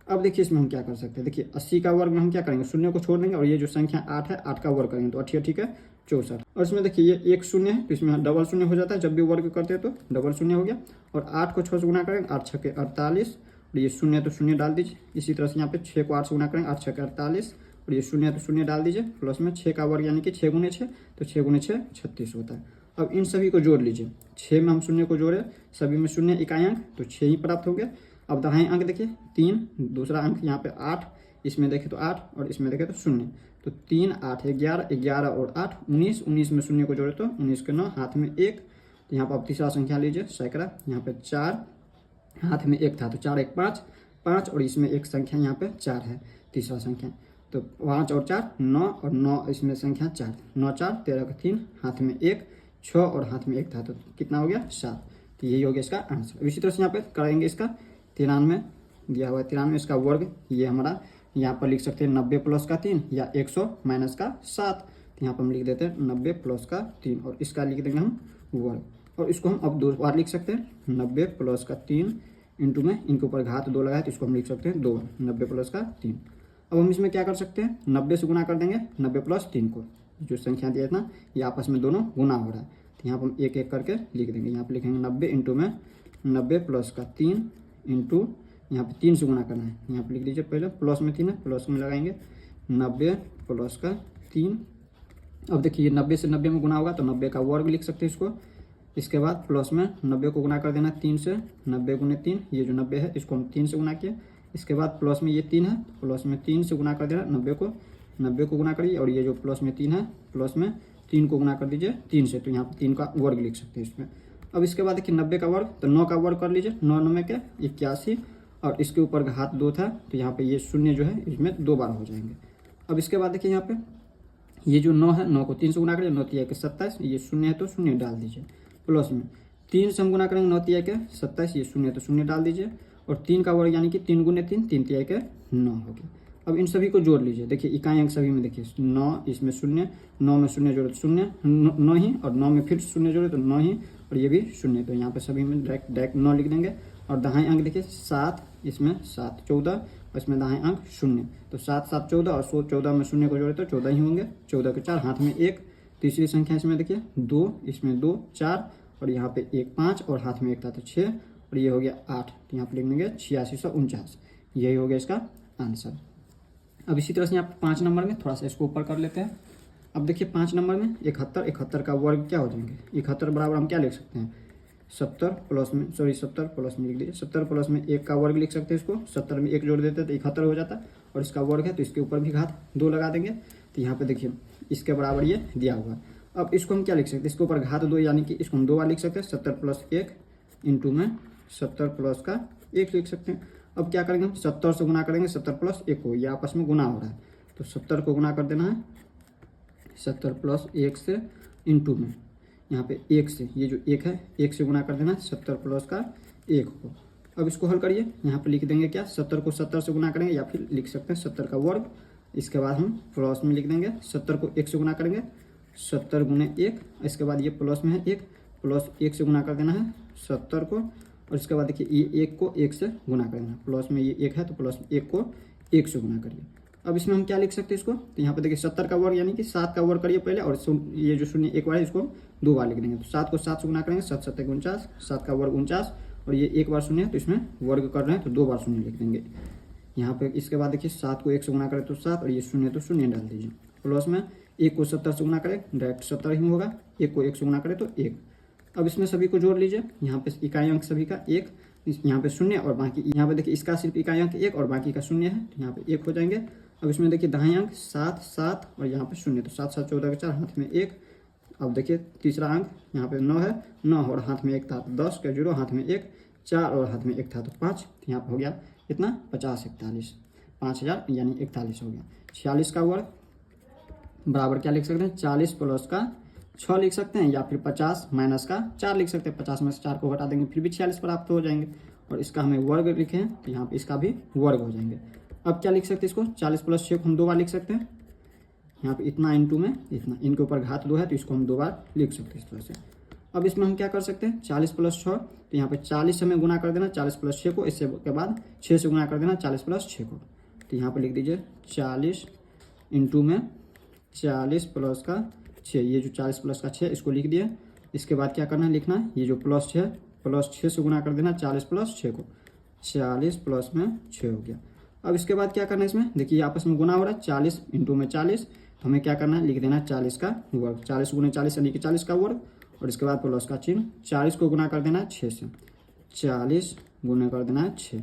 अब देखिए इसमें हम क्या कर सकते हैं, देखिए 80 का वर्ग में हम क्या करेंगे, शून्य को छोड़ देंगे और ये जो संख्या 8 है 8 का वर्ग करेंगे तो 8 ठीक है 64। और इसमें देखिए ये एक शून्य है तो इसमें डबल शून्य हो जाता है, जब भी वर्ग करते हैं तो डबल शून्य हो गया। और 8 को 6 से गुना करेंगे 8 6 के 48, और ये शून्य तो शून्य डाल दीजिए। इसी तरह से यहाँ पे 6 को 8 से गुना करेंगे 8 6 के 48, और ये शून्य तो शून्य डाल दीजिए। प्लस में 6 का वर्ग यानी कि 6 गुने 6 तो 6 गुने 6 36 होता है। अब इन सभी को जोड़ लीजिए, 6 में हम शून्य को जोड़े, सभी में शून्य इकाई अंक तो 6 ही प्राप्त हो गया। अब दाहिने अंक देखिए 3, दूसरा अंक यहाँ पे 8, इसमें देखें तो 8 और इसमें देखें तो 0, तो 3 8 11, 11 और 8 19, 19 में शून्य को जोड़े तो 19 के 9, हाथ में 1, तो यहाँ पर अब तीसरा संख्या लीजिए सैकड़ा, यहाँ पे 4, हाथ में 1 था तो 4 1 5 5, और इसमें एक संख्या यहाँ पे 4 है तीसरा संख्या, तो 5 और 4 9, और 9 इसमें संख्या 4, 9 4 13 का 3, हाथ में 1, 6 और हाथ में 1 था तो कितना हो गया 7, तो यही हो गया इसका आंसर। इसी तरह से यहाँ पे करेंगे इसका 93 दिया हुआ है, 93 इसका वर्ग, ये हमारा यहाँ पर लिख सकते हैं 90 प्लस का 3 या 100 माइनस का 7, तो यहाँ पर हम लिख देते हैं 90 प्लस का 3 और इसका लिख देंगे हम वर्ग। और इसको हम अब 2 बार लिख सकते हैं, 90 प्लस का 3 इंटू में इनके ऊपर घात 2 लगाए तो इसको हम लिख सकते हैं 2, 90 प्लस का 3। अब हम इसमें क्या कर सकते हैं, 90 से गुना कर देंगे 90 प्लस 3 को, जो संख्या दिया था ये आपस में दोनों गुना हो रहा है, तो यहाँ पर हम एक एक करके लिख देंगे। यहाँ पर लिखेंगे 90 इंटू में 90 प्लस का 3 इंटू, यहाँ पे 3 से गुना करना है, यहाँ पे लिख लीजिए पहले प्लस में 3 है, प्लस में लगाएंगे 90 प्लस का 3। अब देखिए 90 से 90 में गुना होगा तो 90 का वर्ग लिख सकते हैं इसको। इसके बाद प्लस में 90 को गुना कर देना 3 से, 90 गुने 3, ये जो 90 है इसको हम 3 से गुना किए। इसके बाद प्लस में ये 3 है, प्लस में 3 से गुना कर देना 90 को गुना करिए, और ये जो प्लस में 3 है प्लस में 3 को गुना कर दीजिए 3 से, तो यहाँ पर 3 का वर्ग लिख सकते हैं इसमें। अब इसके बाद देखिए 90 का वर्ग तो 9 का वर्ग कर लीजिए, 9 9 के 81, और इसके ऊपर घात 2 था तो यहाँ पे ये शून्य जो है इसमें 2 बार हो जाएंगे। अब इसके बाद देखिए यहाँ पे ये जो 9 है, 9 को 3 से गुना करिए, 9 3 के 27, ये शून्य है तो शून्य डाल दीजिए। प्लस में 3 से हम गुना करेंगे 9 3 के 27, ये शून्य है तो शून्य डाल दीजिए। और 3 का वर्ग यानी कि 3 गुने 3, 3 3 के 9 हो गया। अब इन सभी को जोड़ लीजिए, देखिए इकाई अंक सभी में देखिए 9, इसमें शून्य, 9 में शून्य जोड़े तो शून्य 9 ही, और 9 में फिर शून्य जोड़े तो 9 ही, और ये भी शून्य, तो यहाँ पे सभी में डायरेक्ट 9 लिख देंगे। और दाहिने अंक देखिए 7, इसमें 7 14, और इसमें दाहिने अंक 0, तो 7 7 14, और 14 में शून्य को जोड़े तो 14 ही होंगे, 14 के 4, हाथ में 1। तीसरी संख्या इसमें देखिए 2, इसमें 2 4, और यहाँ पे 1 5, और हाथ में 1 था तो 6, और ये हो गया 8, तो यहाँ पे लिख देंगे 8649, यही हो गया इसका आंसर। अब इसी तरह से यहाँ 5 नंबर में थोड़ा सा इसको ऊपर कर लेते हैं। अब देखिए 5 नंबर में 71, 71 का वर्ग क्या हो जाएंगे, 71 बराबर हम क्या लिख सकते हैं, 70 प्लस में, सॉरी 70 प्लस में लिख दीजिए, 70 प्लस में 1 का वर्ग लिख सकते हैं इसको, 70 में 1 जोड़ देते हैं तो 71 हो जाता है, और इसका वर्ग है तो इसके ऊपर भी घात 2 लगा देंगे। तो यहाँ पे देखिए इसके बराबर ये दिया हुआ है। अब इसको हम क्या लिख सकते हैं, इसके ऊपर घात 2 यानी कि इसको हम 2 बार लिख सकते हैं, 70 प्लस 1 इंटू में 70 प्लस का 1 लिख सकते हैं। अब क्या करेंगे हम, 70 से गुना करेंगे 70 प्लस 1 को, ये आपस में गुना हो रहा है तो 70 को गुना कर देना है 70 प्लस 1 से, इंटू में यहाँ पे 1 से, ये जो 1 है 1 से गुना कर देना है 70 प्लस का 1 को। अब इसको हल करिए, यहाँ पे लिख देंगे क्या, 70 को 70 से गुना करेंगे या फिर लिख सकते हैं 70 का वर्ग। इसके बाद हम प्लस में लिख देंगे, 70 को 1 से गुना करेंगे 70 गुने 1, इसके बाद ये प्लस में है 1, प्लस 1 से गुना कर देना है 70 को, और इसके बाद देखिए ये 1 को 1 से गुना कर देना, प्लस में ये 1 है तो प्लस 1 को 1 से गुना करिए। अब इसमें हम क्या लिख सकते हैं इसको, तो यहाँ पे देखिए 70 का वर्ग यानी कि 7 का वर्ग करिए पहले, और ये जो शून्य 1 बार है इसको हम 2 बार लिख देंगे। तो 7 को 7 से गुना करेंगे, 7 7 49, 7 का वर्ग 49, और ये 1 बार शून्य है तो इसमें वर्ग कर रहे हैं तो 2 बार शून्य लिख देंगे यहाँ पे। इसके बाद देखिए 7 को 1 से गुना करें तो 7, और ये शून्य तो शून्य डाल दीजिए, प्लस में 1 को 70 से गुना करें डायरेक्ट 70 ही होगा, 1 को 1 से गुना करें तो 1। अब इसमें सभी को जोड़ लीजिए, यहाँ पे इकाई अंक सभी का 1, यहाँ पे शून्य और बाकी, यहाँ पे देखिए इसका सिर्फ इकाई अंक 1 और बाकी का शून्य है तो यहाँ पे 1 हो जाएंगे। अब इसमें देखिए दाहिने अंक 7 7 और यहाँ पे शून्य, तो 7 7 14 के 4, हाथ में 1। अब देखिए तीसरा अंक यहाँ पे 9 है, 9 और हाथ में 1 था तो 10 का 0, हाथ में 1, 4 और हाथ में 1 था तो 5, तो यहाँ पे हो गया इतना 50 41, 5000 यानी 41 हो गया। 46 का वर्ग बराबर क्या लिख सकते हैं, 40 प्लस का 6 लिख सकते हैं, या फिर 50 माइनस का 4 लिख सकते हैं, 50 में से 4 को घटा देंगे फिर भी 46 प्राप्त हो जाएंगे, और इसका हमें वर्ग लिखे हैं तो यहाँ पे इसका भी वर्ग हो जाएंगे। अब क्या लिख सकते हैं इसको, 40 प्लस 6 को हम 2 बार लिख सकते हैं, यहाँ पे इतना इंटू में इतना, इनके ऊपर घात 2 है तो इसको हम 2 बार लिख सकते हैं इस तरह से। अब इसमें हम क्या कर सकते हैं, 40 प्लस 6, तो यहाँ पे 40 से हमें गुना कर देना 40 प्लस 6 को, इससे के बाद 6 से गुना कर देना 40 प्लस 6 को, तो यहाँ पे लिख दीजिए 40 इंटू में 40 प्लस का 6, ये जो 40 प्लस का 6 इसको लिख दिया। इसके बाद क्या करना है, लिखना है ये जो प्लस 6 प्लस 6 से गुना कर देना 40 प्लस 6 को, 40 प्लस में 6 हो गया। अब इसके बाद क्या करना है, इसमें देखिए आपस में गुना हो रहा है, 40 इंटू में 40, तो हमें क्या करना है, लिख देना 40 का वर्ग, 40 गुने 40 यानी कि 40 का वर्ग, और इसके बाद प्लस का चिन्ह, 40 को गुना कर देना है 6 से, 40 गुना कर देना है 6।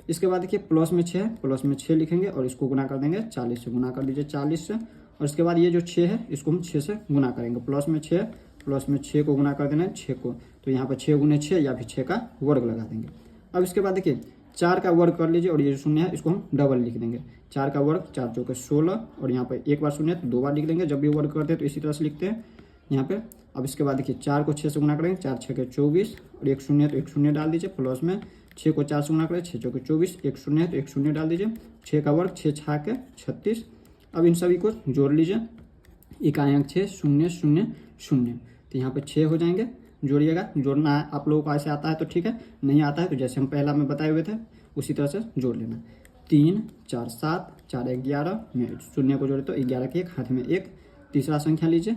इसके बाद देखिए प्लस में 6 है, प्लस में 6 लिखेंगे और इसको गुना कर देंगे 40 से, गुना कर दीजिए 40 से, और इसके बाद ये जो 6 है इसको हम 6 से गुना करेंगे, प्लस में 6, प्लस में 6 को गुना कर देना है 6 को, तो यहाँ पर 6 गुने 6 या फिर 6 का वर्ग लगा देंगे। अब इसके बाद देखिए 4 का वर्ग कर लीजिए, और ये जो शून्य है इसको हम डबल लिख देंगे, 4 का वर्ग 4 चौके 16, और यहाँ पर एक बार शून्य तो 2 बार लिख देंगे, जब भी वर्ग करते हैं तो इसी तरह से लिखते हैं यहाँ पे। अब इसके बाद देखिए 4 को 6 से गुना करेंगे, 4 6 के 24, और एक शून्य तो एक शून्य डाल दीजिए, प्लस में 6 को 4 से गुना करें 6 चौके 24, एक शून्य है तो एक शून्य डाल दीजिए, 6 का वर्ग 6 6 के 36। अब इन सभी को जोड़ लीजिए, इकाई अंक 6 0 0 0, तो यहाँ पे 6 हो जाएंगे, जोड़िएगा, जोड़ना है आप लोगों को ऐसे आता है तो ठीक है, नहीं आता है तो जैसे हम पहला में बताए हुए थे उसी तरह से जोड़ लेना। 3 4 7 4 11 में शून्य को जोड़े तो 11 के 1, हाथ में 1, तीसरा संख्या लीजिए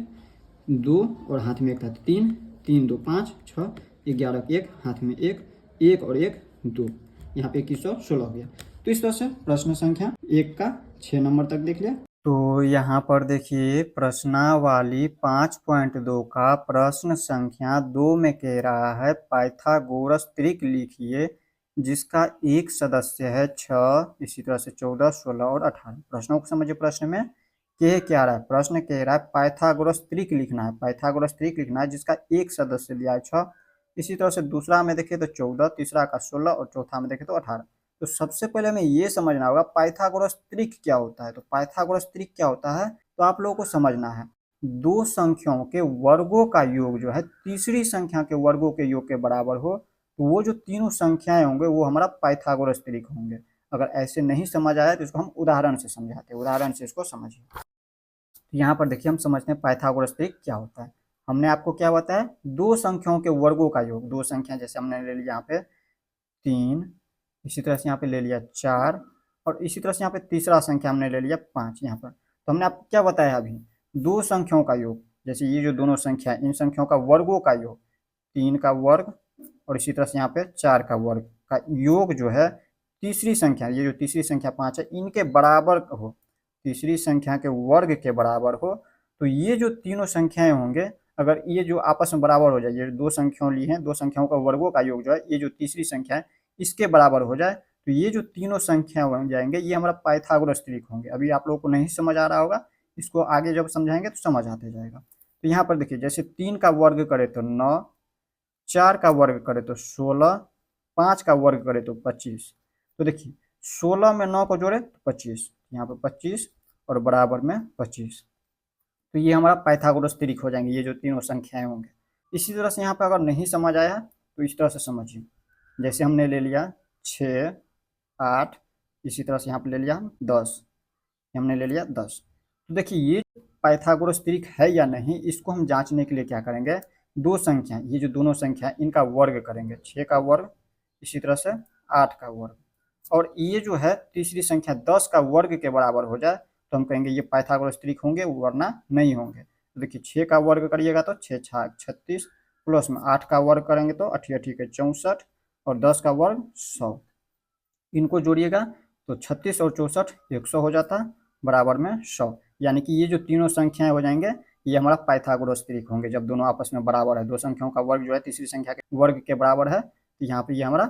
2 और हाथ में 1 था 3, 3 2 5 6, 11 के 1, हाथ में 1, 1 और 1 2, यहाँ पे 2116 हो गया। तो इस तरह से प्रश्न संख्या 1 का 6 नंबर तक देख लिया। तो यहाँ पर देखिए प्रश्नावली 5.2 का प्रश्न संख्या 2 में कह रहा है पाइथागोरस त्रिक लिखिए जिसका एक सदस्य है 6, इसी तरह से 14 16 और 18। प्रश्नों को समझिए, प्रश्न में कह क्या रहा है, प्रश्न कह रहा है पाइथागोरस त्रिक लिखना है, पाइथागोरस त्रिक लिखना है जिसका एक सदस्य दिया है 6, इसी तरह से दूसरा में देखे तो 14, तीसरा का 16 और चौथा में देखे तो 18। तो सबसे पहले हमें ये समझना होगा पाइथागोरस त्रिक क्या होता है। तो पाइथागोरस त्रिक क्या होता है तो आप लोगों को समझना है, दो संख्याओं के वर्गों का योग जो है तीसरी संख्या के वर्गों के योग के बराबर हो, तो वो जो तीनों संख्याएं होंगे वो हमारा पाइथागोरस त्रिक होंगे। अगर ऐसे नहीं समझ आया तो इसको हम उदाहरण से समझाते हैं, उदाहरण से इसको समझिए। यहाँ पर देखिए हम समझते हैं पाइथागोरस त्रिक क्या होता है। हमने आपको क्या बताया, दो संख्याओं के वर्गों का योग, दो संख्या जैसे हमने ले लिया यहाँ पे 3, इसी तरह से यहाँ पे ले लिया 4, और इसी तरह से यहाँ पे तीसरा संख्या हमने ले लिया 5 यहाँ पर। तो हमने आपको क्या बताया अभी, दो संख्याओं का योग, जैसे ये जो दोनों संख्या इन संख्याओं का वर्गों का योग, 3 का वर्ग और इसी तरह से यहाँ पे 4 का वर्ग का योग जो है तीसरी संख्या, ये जो तीसरी संख्या 5 है इनके बराबर हो, तीसरी संख्या के वर्ग के बराबर हो, तो ये जो तीनों संख्याएं होंगे अगर ये जो आपस में बराबर हो जाए, ये दो संख्याओं ली हैं, दो संख्याओं का वर्गों का योग जो है, ये जो तीसरी संख्या है इसके बराबर हो जाए, तो ये जो तीनों संख्या बन जाएंगे ये हमारा पाइथागोरस त्रिक होंगे। अभी आप लोगों को नहीं समझ आ रहा होगा, इसको आगे जब समझाएंगे तो समझ आते जाएगा। तो यहाँ पर देखिए, जैसे 3 का वर्ग करे तो 9, 4 का वर्ग करे तो 16, 5 का वर्ग करे तो 25। तो देखिए 16 में 9 को जोड़े तो 25, यहाँ पर 25 और बराबर में 25। तो ये हमारा पाइथागोरस त्रिक हो जाएंगे, ये जो तीनों संख्याएं होंगे। इसी तरह से यहाँ पर अगर नहीं समझ आया तो इस तरह से समझिए, जैसे हमने ले लिया 6, 8, इसी तरह से यहाँ पर ले लिया हम 10, हमने ले लिया 10। तो देखिए ये पाइथागोरस त्रिक है या नहीं, इसको हम जांचने के लिए क्या करेंगे, दो संख्या, ये जो दोनों संख्या है इनका वर्ग करेंगे, 6 का वर्ग इसी तरह से 8 का वर्ग, और ये जो है तीसरी संख्या 10 का वर्ग के बराबर हो जाए तो हम कहेंगे ये पाइथागोरस त्रिक होंगे, वरना नहीं होंगे। तो देखिए 6 का वर्ग करिएगा तो 6 छाक 36, प्लस में 8 का वर्ग करेंगे तो 8 8 के 64 और 10 का वर्ग 100, इनको जोड़िएगा तो 36 और 64 100 हो जाता है, बराबर में 100। यानी कि ये जो तीनों संख्याएं हो जाएंगे ये हमारा पाइथागोरस त्रिक होंगे, जब दोनों आपस में बराबर है, दो संख्याओं का वर्ग जो है तीसरी संख्या के वर्ग के बराबर है, तो यहाँ पे ये हमारा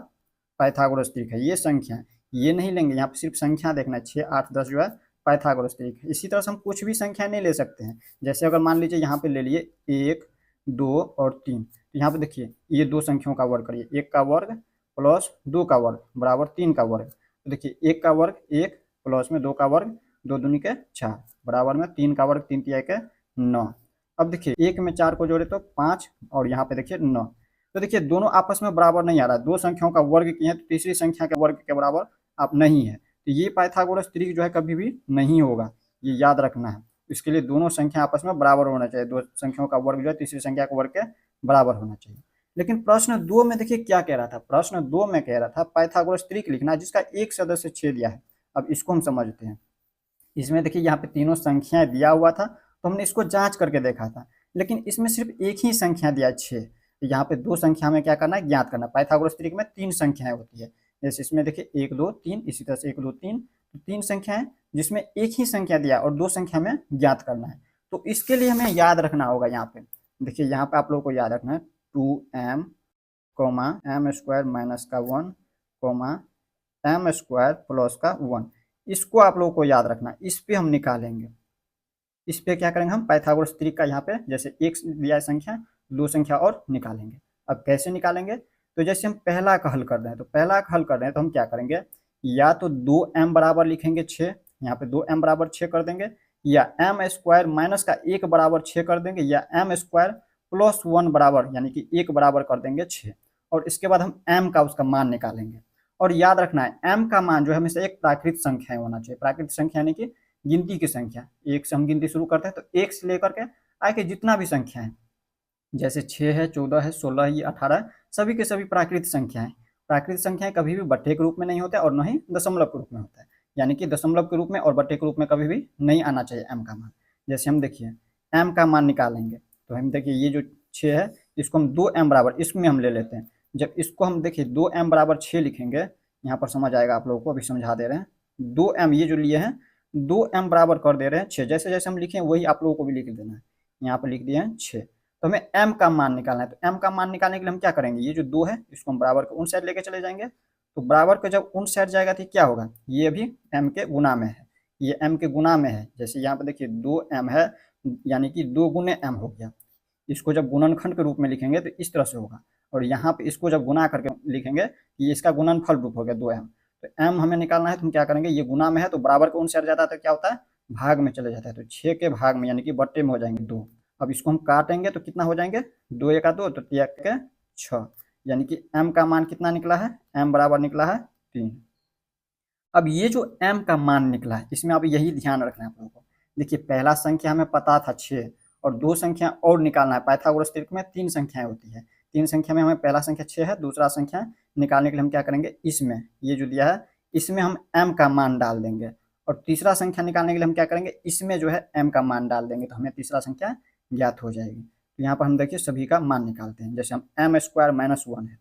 पाइथागोरस त्रिक है। ये संख्या ये नहीं लेंगे, यहाँ पे सिर्फ संख्या देखना है, 6, 8, 10 जो है पाइथागोरस त्रिक है। इसी तरह से हम कुछ भी संख्या नहीं ले सकते हैं, जैसे अगर मान लीजिए यहाँ पे ले लिए 1, 2 और 3, तो यहाँ पे देखिए ये दो संख्याओं का वर्ग करिए, 1 का वर्ग प्लस 2 का वर्ग बराबर 3 का वर्ग। तो देखिए 1 का वर्ग 1 प्लस में 2 का वर्ग 2 दूनी के 4 बराबर में 3 का वर्ग 3 तिया के 9। अब देखिए 1 में 4 को जोड़े तो 5 और यहाँ पे देखिए 9। तो देखिए दोनों आपस में बराबर नहीं आ रहा है, दो संख्याओं का वर्ग किए हैं तो तीसरी संख्या के वर्ग के बराबर आप नहीं है, तो ये पाइथागोरस त्रिक जो है कभी भी नहीं होगा, ये याद रखना है। इसके लिए दोनों संख्या आपस में बराबर होना चाहिए, दो संख्याओं का वर्ग जो है तीसरी संख्या के वर्ग के बराबर होना चाहिए। लेकिन प्रश्न 2 में देखिए क्या कह रहा था, प्रश्न 2 में कह रहा था पाइथागोरस त्रिक लिखना जिसका एक सदस्य छेद दिया है। अब इसको हम समझते हैं। इसमें देखिए यहाँ पे तीनों संख्याएं दिया हुआ था तो हमने इसको जांच करके देखा था, लेकिन इसमें सिर्फ एक ही संख्या दिया है 6, तो यहाँ पे दो संख्या में क्या करना है, ज्ञात करना। पाइथागोरस त्रिक में 3 संख्याएं होती है, जैसे इसमें देखिए 1 2 3, इसी तरह से 1 2 3, तो 3 संख्या है जिसमें एक ही संख्या दिया और दो संख्या में ज्ञात करना है। तो इसके लिए हमें याद रखना होगा, यहाँ पे देखिए यहाँ पे आप लोगों को याद रखना है 2m coma m square minus का 1 कोमा m स्क्वायर प्लस का 1, इसको आप लोगों को याद रखना। इस पे हम निकालेंगे, इस पे क्या करेंगे हम पाइथागोरस त्रिक का यहाँ पे जैसे एक दिया संख्या, दो संख्या और निकालेंगे। अब कैसे निकालेंगे, तो जैसे हम पहला का हल कर रहे हैं, तो पहला का हल कर रहे हैं तो हम क्या करेंगे, या तो 2m बराबर लिखेंगे 6, यहाँ पे 2m बराबर 6 कर देंगे, या m स्क्वायर माइनस का 1 बराबर 6 कर देंगे, या m स्क्वायर प्लस 1 बराबर यानी कि 1 बराबर कर देंगे 6, और इसके बाद हम m का उसका मान निकालेंगे। और याद रखना है m का मान जो है हमेशा एक प्राकृत संख्या होना चाहिए। प्राकृत संख्या यानी कि गिनती की संख्या, एक से हम गिनती शुरू करते हैं तो एक से लेकर के आगे जितना भी संख्या है, जैसे 6 है, 14 है, 16 है, 18 है, सभी के सभी प्राकृत संख्या है। प्राकृत संख्याएं कभी भी बट्टे के रूप में नहीं होते और न ही दशमलव के रूप में होता है, यानी कि दशमलव के रूप में और बट्टे के रूप में कभी भी नहीं आना चाहिए m का मान। जैसे हम देखिए m का मान निकालेंगे तो हम देखिए ये जो 6 है इसको हम 2m बराबर इसमें हम ले लेते हैं। जब इसको हम देखिए 2m बराबर 6 लिखेंगे, यहाँ पर समझ आएगा आप लोगों को, अभी समझा दे रहे हैं। 2m ये जो लिए हैं 2m बराबर कर दे रहे हैं 6, जैसे जैसे हम लिखे वही आप लोगों को भी लिख देना है। यहाँ पर लिख दिए हैं 6, तो हमें m का मान निकालना है। तो m का मान निकालने के लिए हम क्या करेंगे, ये जो 2 है इसको हम बराबर के उन साइड लेके चले जाएंगे, तो बराबर के जब उन साइड जाएगा तो क्या होगा, ये भी m के गुना में है, ये m के गुना में है। जैसे यहाँ पे देखिए 2m है यानी कि 2 गुने m हो गया। इसको जब गुणनखंड के रूप में लिखेंगे तो इस तरह से होगा, और यहाँ पे इसको जब गुना करके लिखेंगे ये इसका गुणनफल रूप हो गया 2m। तो m हमें निकालना है तो हम क्या करेंगे, ये गुना में है तो बराबर के उन साइड जाता है तो क्या होता है, भाग में चले जाता है, तो 6 के भाग में यानी कि बट्टे में हो जाएंगे 2। अब इसको हम काटेंगे तो कितना हो जाएंगे, 2 1 2 तो 3 के 6, यानी कि m का मान कितना निकला है, m बराबर निकला है 3। अब ये जो m का मान निकला है इसमें अब यही ध्यान रखना है आप लोगों को। देखिए पहला संख्या हमें पता था 6, और दो संख्या और निकालना है। पाइथागोरस त्रिक में 3 संख्याएं होती है, 3 संख्या में हमें पहला संख्या 6 है, दूसरा संख्या निकालने के लिए हम क्या करेंगे, इसमें ये जो दिया है इसमें हम m का मान डाल देंगे, और तीसरा संख्या निकालने के लिए हम क्या करेंगे, इसमें जो है m का मान डाल देंगे, तो हमें तीसरा संख्या ज्ञात हो जाएगी। तो यहाँ पर हम देखिए सभी का मान निकालते हैं। जैसे हम m स्क्वायर माइनस 1 है,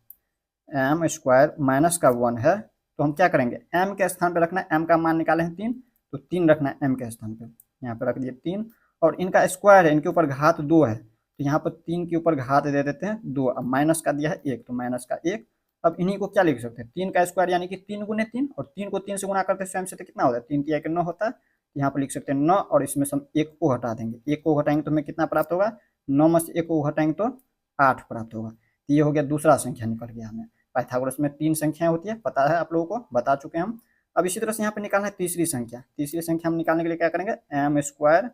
m स्क्वायर माइनस का 1 है, तो हम क्या करेंगे, m के स्थान पर रखना है, m का मान निकाले हैं 3, तो 3 रखना है m के स्थान पर, यहाँ पर रख दिए 3, और इनका स्क्वायर है, इनके ऊपर घात 2 है तो यहाँ पर 3 के ऊपर घात दे देते हैं 2, अब माइनस का दिया है 1 तो माइनस का 1। अब इन्हीं को क्या लिख सकते हैं, 3 का स्क्वायर यानी कि 3 गुने 3, और 3 को 3 से गुना करते हैं स्वयं से तो कितना होता है, 3 3 9 होता है। यहाँ पर लिख सकते हैं 9, और इसमें से हम 1 को हटा देंगे, 1 को घटाएंगे तो हमें कितना प्राप्त होगा, 9 में से 1 को घटाएंगे तो 8 प्राप्त होगा। तो ये हो गया दूसरा संख्या निकल गया हमें। पाइथागोरस में 3 संख्याएं होती है, पता है आप लोगों को, बता चुके हैं हम। अब इसी तरह से यहाँ पे निकालना है तीसरी संख्या। तीसरी संख्या हम निकालने के लिए क्या करेंगे, एम स्क्वायर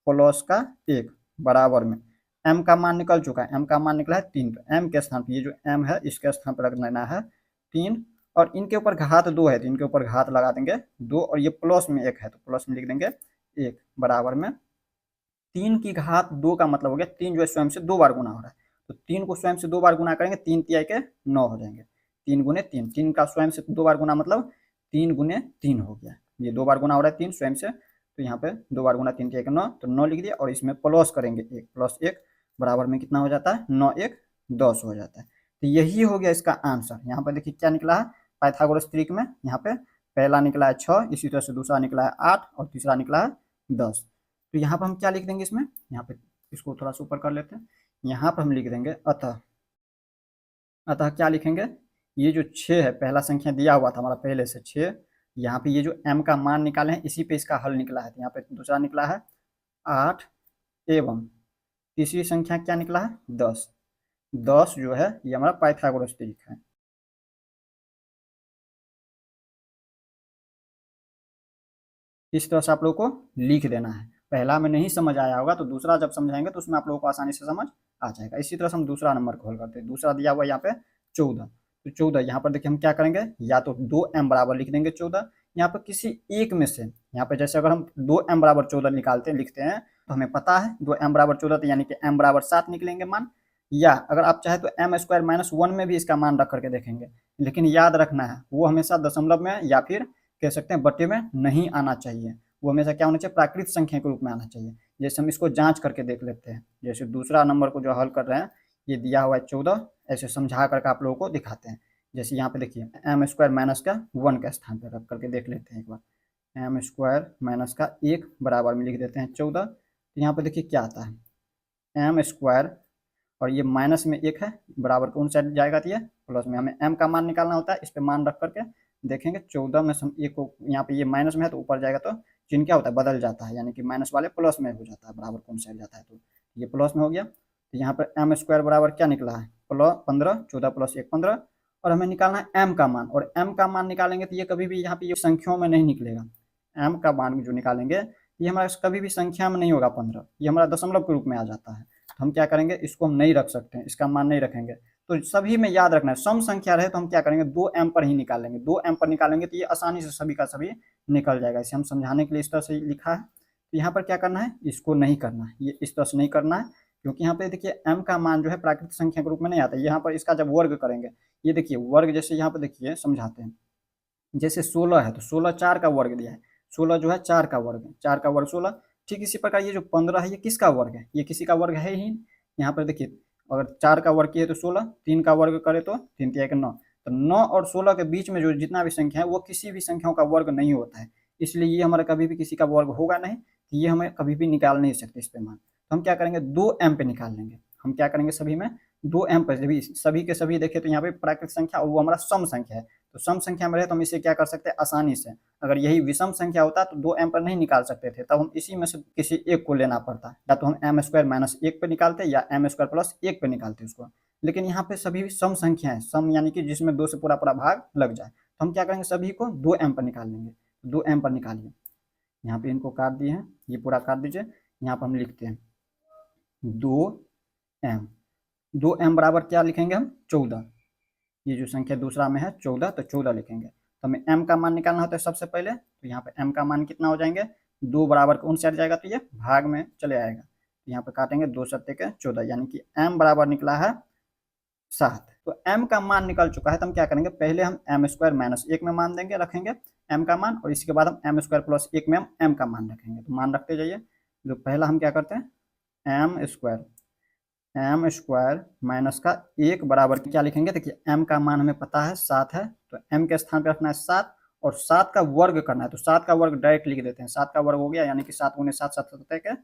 प्लस का 1 बराबर में, m का मान निकल चुका है, m का मान निकला है 3, तो m के स्थान पर ये जो m है इसके स्थान पर रख देना है 3, और इनके ऊपर घात 2 है तो इनके ऊपर घात लगा देंगे 2, और ये प्लस में 1 है तो प्लस में लिख देंगे 1 बराबर में 3 की घात 2 का मतलब हो गया 3 जो है स्वयं से 2 बार गुना हो रहा है, तो 3 को स्वयं से 2 बार गुना करेंगे, 3 तिहाई के 9 हो जाएंगे, 3 गुने 3, 3 का स्वयं से 2 बार गुना मतलब 3 गुने 3 हो गया, ये 2 बार गुना हो रहा है 3 स्वयं से, तो यहाँ पे 2 बार गुना 3 तिहाई के 9, तो 9 लिख दिया, और इसमें प्लस करेंगे 1, प्लस 1 बराबर में कितना हो जाता है, 9 1 10 हो जाता है। तो यही हो गया इसका आंसर। यहाँ पर देखिए क्या निकला है पाइथागोरस त्रिक में, यहाँ पे पहला निकला है 6, इसी तरह से दूसरा निकला है 8, और तीसरा निकला है 10। तो यहाँ पर हम क्या लिख देंगे इसमें, यहाँ पे इसको थोड़ा सा ऊपर कर लेते हैं, यहाँ पर हम लिख देंगे अतः, अतः क्या लिखेंगे, ये जो 6 है पहला संख्या दिया हुआ था हमारा पहले से 6, यहाँ पे ये जो m का मान निकाले हैं इसी पे इसका हल निकला है, तो यहाँ पे दूसरा निकला है 8, एवं तीसरी संख्या क्या निकला है 10। 10 जो है ये हमारा पाइथागोरस त्रिक है। इस तरह से आप लोग को लिख देना है, पहला में नहीं समझ आया होगा तो दूसरा जब समझाएंगे तो उसमें आप लोगों को आसानी से समझ आ जाएगा। इसी तरह से हम दूसरा नंबर को हल करते हैं। दूसरा दिया हुआ यहाँ पे 14, तो 14 यहाँ पर देखिए हम क्या करेंगे, या तो 2m बराबर लिख देंगे 14, यहाँ पर किसी एक में से, यहाँ पे जैसे अगर हम 2m बराबर 14 निकालते हैं लिखते हैं तो हमें पता है 2m बराबर 14 तो यानी कि m बराबर 7 निकलेंगे मान, या अगर आप चाहे तो m स्क्वायर माइनस 1 में भी इसका मान रख करके देखेंगे, लेकिन याद रखना है वो हमेशा दशमलव में या फिर कह सकते हैं बटे में नहीं आना चाहिए, वो हमेशा क्या होना चाहिए, प्राकृत संख्या के रूप में आना चाहिए। जैसे हम इसको जांच करके देख लेते हैं, जैसे दूसरा नंबर को जो हल कर रहे हैं ये दिया हुआ है 14, ऐसे समझा करके आप लोगों को दिखाते हैं। जैसे यहाँ पे देखिए एम स्क्वायर माइनस का 1 के स्थान पर रख करके देख लेते हैं एक बार, एम स्क्वायर माइनस का 1 बराबर में लिख देते हैं 14, तो यहाँ पे देखिए क्या आता है एम स्क्वायर, और ये माइनस में 1 है बराबर कौन साइड जाएगा, तो ये प्लस में, हमें m का मान निकालना होता है, इस पर मान रख करके देखेंगे 14 में से हम 1 को, यहाँ पे ये माइनस में है तो ऊपर जाएगा तो चिन्ह क्या होता है, बदल जाता है, यानी कि माइनस वाले प्लस में हो जाता है, बराबर कौन साइड जाता है तो ये प्लस में हो गया। तो यहाँ पर एम स्क्वायर बराबर क्या निकला है, 15, 14 प्लस 1 15, और हमें निकालना है m का मान, और m का मान निकालेंगे तो ये कभी भी यहाँ पे ये संख्याओं में नहीं निकलेगा, m का मान जो निकालेंगे ये हमारा कभी भी संख्या में नहीं होगा 15, ये हमारा दशमलव के रूप में आ जाता है, तो हम क्या करेंगे इसको हम नहीं रख सकते हैं, इसका मान नहीं रखेंगे। तो सभी में याद रखना है सम संख्या रहे तो हम क्या करेंगे 2m पर ही निकालेंगे, 2m पर निकालेंगे तो ये आसानी से सभी का सभी निकल जाएगा। इसे हम समझाने के लिए इस तरह से लिखा है। तो यहाँ पर क्या करना है, इसको नहीं करना है, ये इस तरह से नहीं करना है, क्योंकि यहाँ पे देखिए m का मान जो है प्राकृतिक संख्या के रूप में नहीं आता है। यहाँ पर इसका जब वर्ग करेंगे, ये देखिए वर्ग, जैसे यहाँ पर देखिए समझाते हैं, जैसे 16 है तो 16 4 का वर्ग दिया है, 16 जो है 4 का वर्ग है, 4 का वर्ग 16। ठीक इसी प्रकार ये जो 15 है ये किसका वर्ग है, ये किसी का वर्ग है ही। यहाँ पर देखिए अगर 4 का वर्ग किए तो 16, 3 का वर्ग करे तो 3 तिहाई के 9, तो 9 और 16 के बीच में जो जितना भी संख्या है वो किसी भी संख्याओं का वर्ग नहीं होता है, इसलिए ये हमारा कभी भी किसी का वर्ग होगा नहीं, तो ये हमें कभी भी निकाल नहीं सकते इस पे मान। तो हम क्या करेंगे 2m पे निकाल लेंगे, हम क्या करेंगे सभी में 2m पर, सभी के सभी देखें तो यहाँ पे प्राकृतिक संख्या और वो हमारा सम संख्या है, तो सम संख्या में रहे तो हम इसे क्या कर सकते हैं आसानी से, अगर यही विषम संख्या होता तो 2m पर नहीं निकाल सकते थे, तब हम इसी में से किसी एक को लेना पड़ता, या तो हम m स्क्वायर माइनस 1 पे निकालते या m स्क्वायर प्लस 1 पे निकालते उसको। लेकिन यहाँ पे सभी सम संख्या है, सम यानी कि जिसमें 2 से पूरा पूरा भाग लग जाए, तो हम क्या करेंगे सभी को 2m पर निकाल लेंगे। 2m पर निकालिए, यहाँ पे इनको काट दिए हैं, ये पूरा काट दीजिए, यहाँ पर हम लिखते हैं 2m, 2m बराबर क्या लिखेंगे हम 14, ये जो संख्या दूसरा में है 14, तो 14 लिखेंगे। तो हमें m का मान निकालना होता है सबसे पहले, तो यहाँ पे m का मान कितना हो जाएंगे, 2 बराबर कौन से हट जाएगा तो ये भाग में चले आएगा, तो यहाँ पे काटेंगे 2 सत्ते के 14, यानी कि m बराबर निकला है 7। तो m का मान निकल चुका है, तो हम क्या करेंगे पहले हम m स्क्वायर माइनस 1 में मान देंगे, रखेंगे m का मान, और इसके बाद हम m स्क्वायर प्लस 1 में हम m का मान रखेंगे। तो मान रखते जाइए, जो पहला हम क्या करते हैं m स्क्वायर माइनस का 1 बराबर क्या लिखेंगे, देखिए m का मान हमें पता है 7 है, तो m के स्थान पर रखना है 7, और 7 का वर्ग करना है, तो 7 का वर्ग डायरेक्ट लिख देते हैं, 7 का वर्ग हो गया यानी कि 7 गुने 7 7 के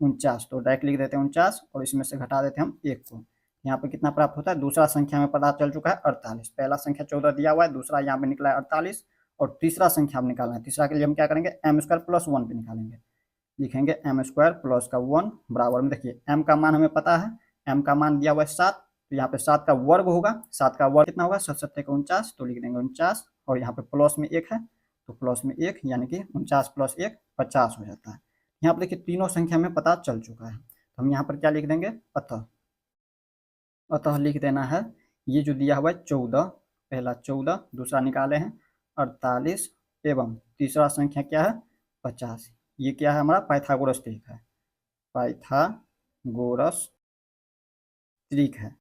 49, तो डायरेक्ट लिख देते हैं 49 और इसमें से घटा देते हैं हम 1 को। यहाँ पे कितना प्राप्त होता है, दूसरा संख्या में पता चल चुका है 48। पहला संख्या 14 दिया हुआ है, दूसरा यहाँ पे निकला है 48 और तीसरा संख्या हम निकालना है। तीसरा के लिए हम क्या करेंगे, m स्क्वायर प्लस 1 पे निकालेंगे। लिखेंगे m स्क्वायर प्लस का 1 बराबर में, देखिए m का मान हमें पता है, m का मान दिया हुआ है 7, तो यहाँ पे 7 का वर्ग होगा। 7 का वर्ग कितना होगा, 7 7 49, तो लिख देंगे 49 और यहाँ पे प्लस में 1 है तो प्लस में 1 यानी कि 49 प्लस 1 50 हो जाता है। यहाँ पर देखिए तीनों संख्या में पता चल चुका है, तो हम यहाँ पर क्या लिख देंगे, अतः। अतः लिख देना है, ये जो दिया हुआ है 14, पहला 14, दूसरा निकाले हैं 48 एवं तीसरा संख्या क्या है 50। ये क्या है, हमारा पाइथागोरस त्रिक है, पाइथागोरस त्रिक है।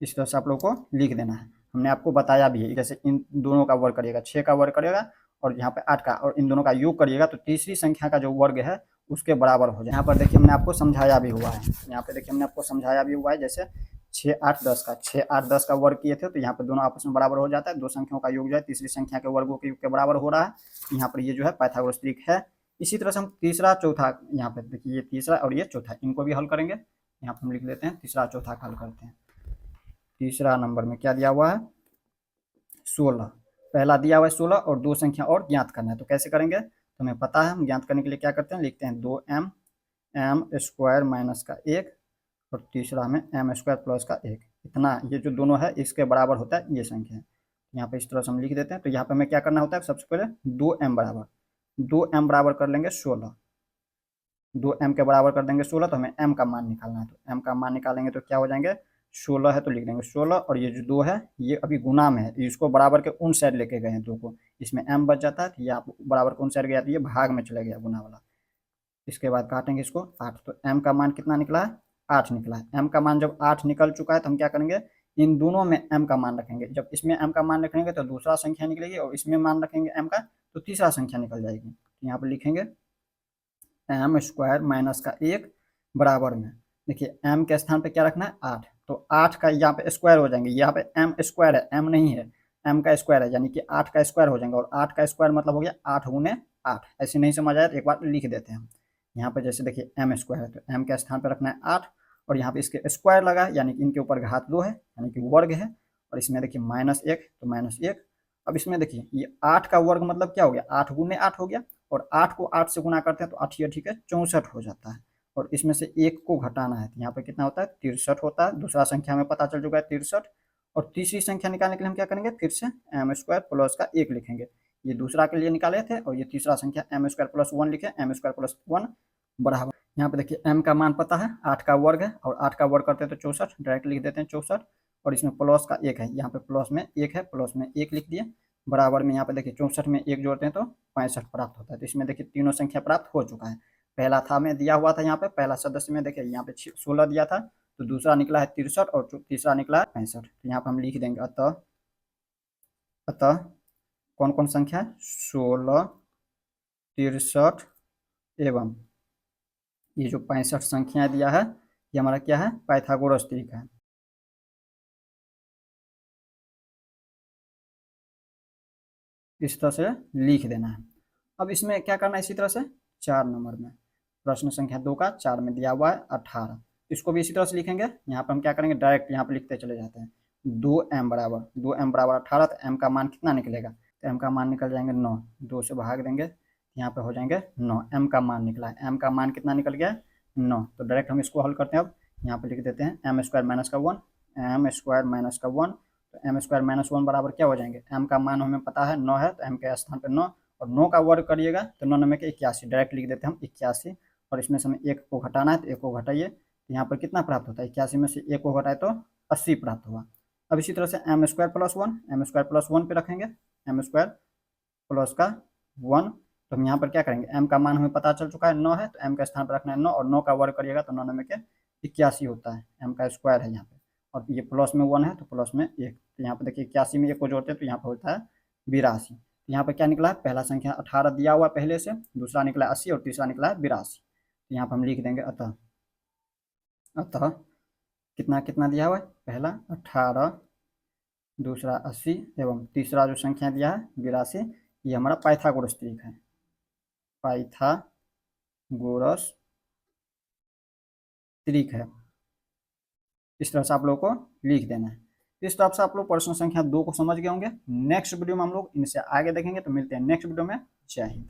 इस तरह से आप लोग को लिख देना है। हमने आपको बताया भी है, जैसे इन दोनों का वर्ग करिएगा, 6 का वर्ग करिएगा और यहाँ पे 8 का, और इन दोनों का योग करिएगा तो तीसरी संख्या का जो वर्ग है उसके बराबर हो जाए। यहाँ पर देखिए हमने आपको समझाया भी हुआ है, यहाँ पे देखिए हमने आपको समझाया भी हुआ है, जैसे 6 8 10 का, 6 8 10 का वर्ग किए थे तो यहाँ पे दोनों आपस में बराबर हो जाता है। दो संख्याओं का योग जो है तीसरी संख्या के वर्गों के योग के बराबर हो रहा है। यहाँ पर ये जो है पाइथागोरस त्रिक है। इसी तरह से हम तीसरा चौथा, यहाँ पे देखिए ये तीसरा और ये चौथा, इनको भी हल करेंगे। यहाँ पर हम लिख लेते हैं तीसरा चौथा का हल करते हैं। तीसरा नंबर में क्या दिया हुआ है, 16। पहला दिया हुआ है 16 और दो संख्या और ज्ञात करना है, तो कैसे करेंगे, तो हमें पता है हम ज्ञात करने के लिए क्या करते हैं, लिखते हैं 2m m स्क्वायर माइनस का 1 और तीसरा हमें m स्क्वायर प्लस का 1, इतना ये जो दोनों है इसके बराबर होता है ये संख्या। यहाँ पे इस तरह से हम लिख देते हैं। तो यहाँ पे हमें क्या करना होता है, सबसे पहले 2m बराबर कर लेंगे 16, 2m के बराबर कर देंगे 16, तो हमें m का मान निकालना है। तो m का मान निकालेंगे तो क्या हो जाएंगे, 16 है तो लिख देंगे 16 और ये जो 2 है ये अभी गुना में है, इसको बराबर के उन साइड लेके गए हैं 2 को, इसमें m बच जाता है, तो ये आप बराबर के उन साइड गया तो ये भाग में चला गया गुना वाला। इसके बाद काटेंगे इसको 8, तो m का मान कितना निकला है, 8 निकला है। m का मान जब 8 निकल चुका है तो हम क्या करेंगे, इन दोनों में m का मान रखेंगे। जब इसमें m का मान रखेंगे तो दूसरा संख्या निकलेगी और इसमें मान रखेंगे m का तो तीसरा संख्या निकल जाएगी। तो यहाँ पर लिखेंगे m स्क्वायर माइनस का 1 बराबर में, देखिए m के स्थान पे क्या रखना है 8, तो 8 का यहाँ पे स्क्वायर हो जाएंगे, यहाँ पे m स्क्वायर है, m नहीं है, m का स्क्वायर है यानी कि 8 का स्क्वायर हो जाएंगे और 8 का स्क्वायर मतलब हो गया 8 गुने 8। ऐसे नहीं समझ आया तो एक बार लिख देते हैं हम। यहाँ पे जैसे देखिए m स्क्वायर है तो m के स्थान पर रखना है 8 और यहाँ पे इसके स्क्वायर लगा यानी कि इनके ऊपर घात 2 है यानी कि वर्ग है, और इसमें देखिए -1 तो -1। अब इसमें देखिए ये 8 का वर्ग मतलब क्या हो गया, 8 गुने 8 हो गया और 8 को 8 से गुना करते हैं तो 8 ठीक है 64 हो जाता है, और इसमें से 1 को घटाना है तो यहाँ पे कितना होता है 63 होता है। दूसरा संख्या हमें पता चल चुका है 63, और तीसरी संख्या निकालने के लिए हम क्या करेंगे, फिर से m स्क्वायर प्लस का 1 लिखेंगे। ये दूसरा के लिए निकाले थे और ये तीसरा संख्या m स्क्वायर प्लस 1 लिखे, m स्क्वायर प्लस 1 बराबर, यहाँ पे देखिए m का मान पता है 8 का वर्ग है और 8 का वर्ग करते हैं तो 64, डायरेक्ट लिख देते हैं 64 और इसमें प्लस का 1 है, यहाँ पे प्लस में 1 है, प्लस में 1 लिख दिए बराबर में। यहाँ पे देखिए 64 में 1 जोड़ते हैं तो 65 प्राप्त होता है। तो इसमें देखिए तीनों संख्या प्राप्त हो चुका है। पहला था में दिया हुआ था, यहाँ पे पहला सदस्य में देखिए यहाँ पे 16 दिया था, तो दूसरा निकला है 63 और तीसरा निकला है 65। तो यहाँ पे हम लिख देंगे अतः, अतः कौन कौन संख्या है 16 63 एवं ये जो 65 संख्या दिया है ये हमारा क्या है, पाइथागोरस त्रिक है। इस तरह से लिख देना है। अब इसमें क्या करना है, इसी तरह से 4 नंबर में प्रश्न संख्या 2 का 4 में दिया हुआ है 18, इसको भी इसी तरह से लिखेंगे। यहाँ पर हम क्या करेंगे, डायरेक्ट यहाँ पे लिखते चले जाते हैं 2m बराबर 18, तो m का मान कितना निकलेगा, तो m का मान निकल जाएंगे 9, 2 से भाग देंगे यहाँ पे हो जाएंगे 9, m का मान निकला है, m का मान कितना निकल गया 9। तो डायरेक्ट हम इसको हल करते हैं। अब यहाँ पे लिख देते हैं m स्क्वायर माइनस का 1, m स्क्वायर माइनस का 1, तो m स्क्वायर माइनस 1 बराबर क्या हो जाएंगे, m का मान हमें पता है 9 है तो m के स्थान पर 9 और 9 का वर्ग करिएगा तो 9 9 के 81, डायरेक्ट लिख देते हैं हम 81 और इसमें से हमें 1 को घटाना है तो 1 को घटाइए, तो यहाँ पर कितना प्राप्त होता है 81 में से 1 को घटाए तो 80 प्राप्त हुआ। अब इसी तरह से m square plus 1, m square plus 1 पे रखेंगे, m स्क्वायर प्लस का 1, तो हम यहाँ पर क्या करेंगे, m का मान हमें पता चल चुका है 9 है तो m का स्थान पर रखना है 9 और 9 का वर्ग करिएगा तो 9 9 के 81 होता है, m का स्क्वायर है यहाँ पे, और ये प्लस में 1 है तो प्लस में 1, तो यहाँ पे देखिए 81 में 1 को जोड़ते हैं तो यहाँ पर होता है 82। यहाँ पर क्या निकला है, पहला संख्या 18 दिया हुआ पहले से, दूसरा निकला 80 और तीसरा निकला है 82। तो यहाँ पर हम लिख देंगे अतः, अतः कितना कितना दिया हुआ है, पहला 18, दूसरा 80 एवं तीसरा जो संख्या दिया है 82, ये हमारा पाइथागोरस त्रिक है, पाइथागोरस त्रिक है। इस तरह से आप लोग को लिख देना है। इस तरह से आप लोग प्रश्न संख्या 2 को समझ गए होंगे। नेक्स्ट वीडियो में हम लोग इनसे आगे देखेंगे। तो मिलते हैं नेक्स्ट वीडियो में। जय हिंद।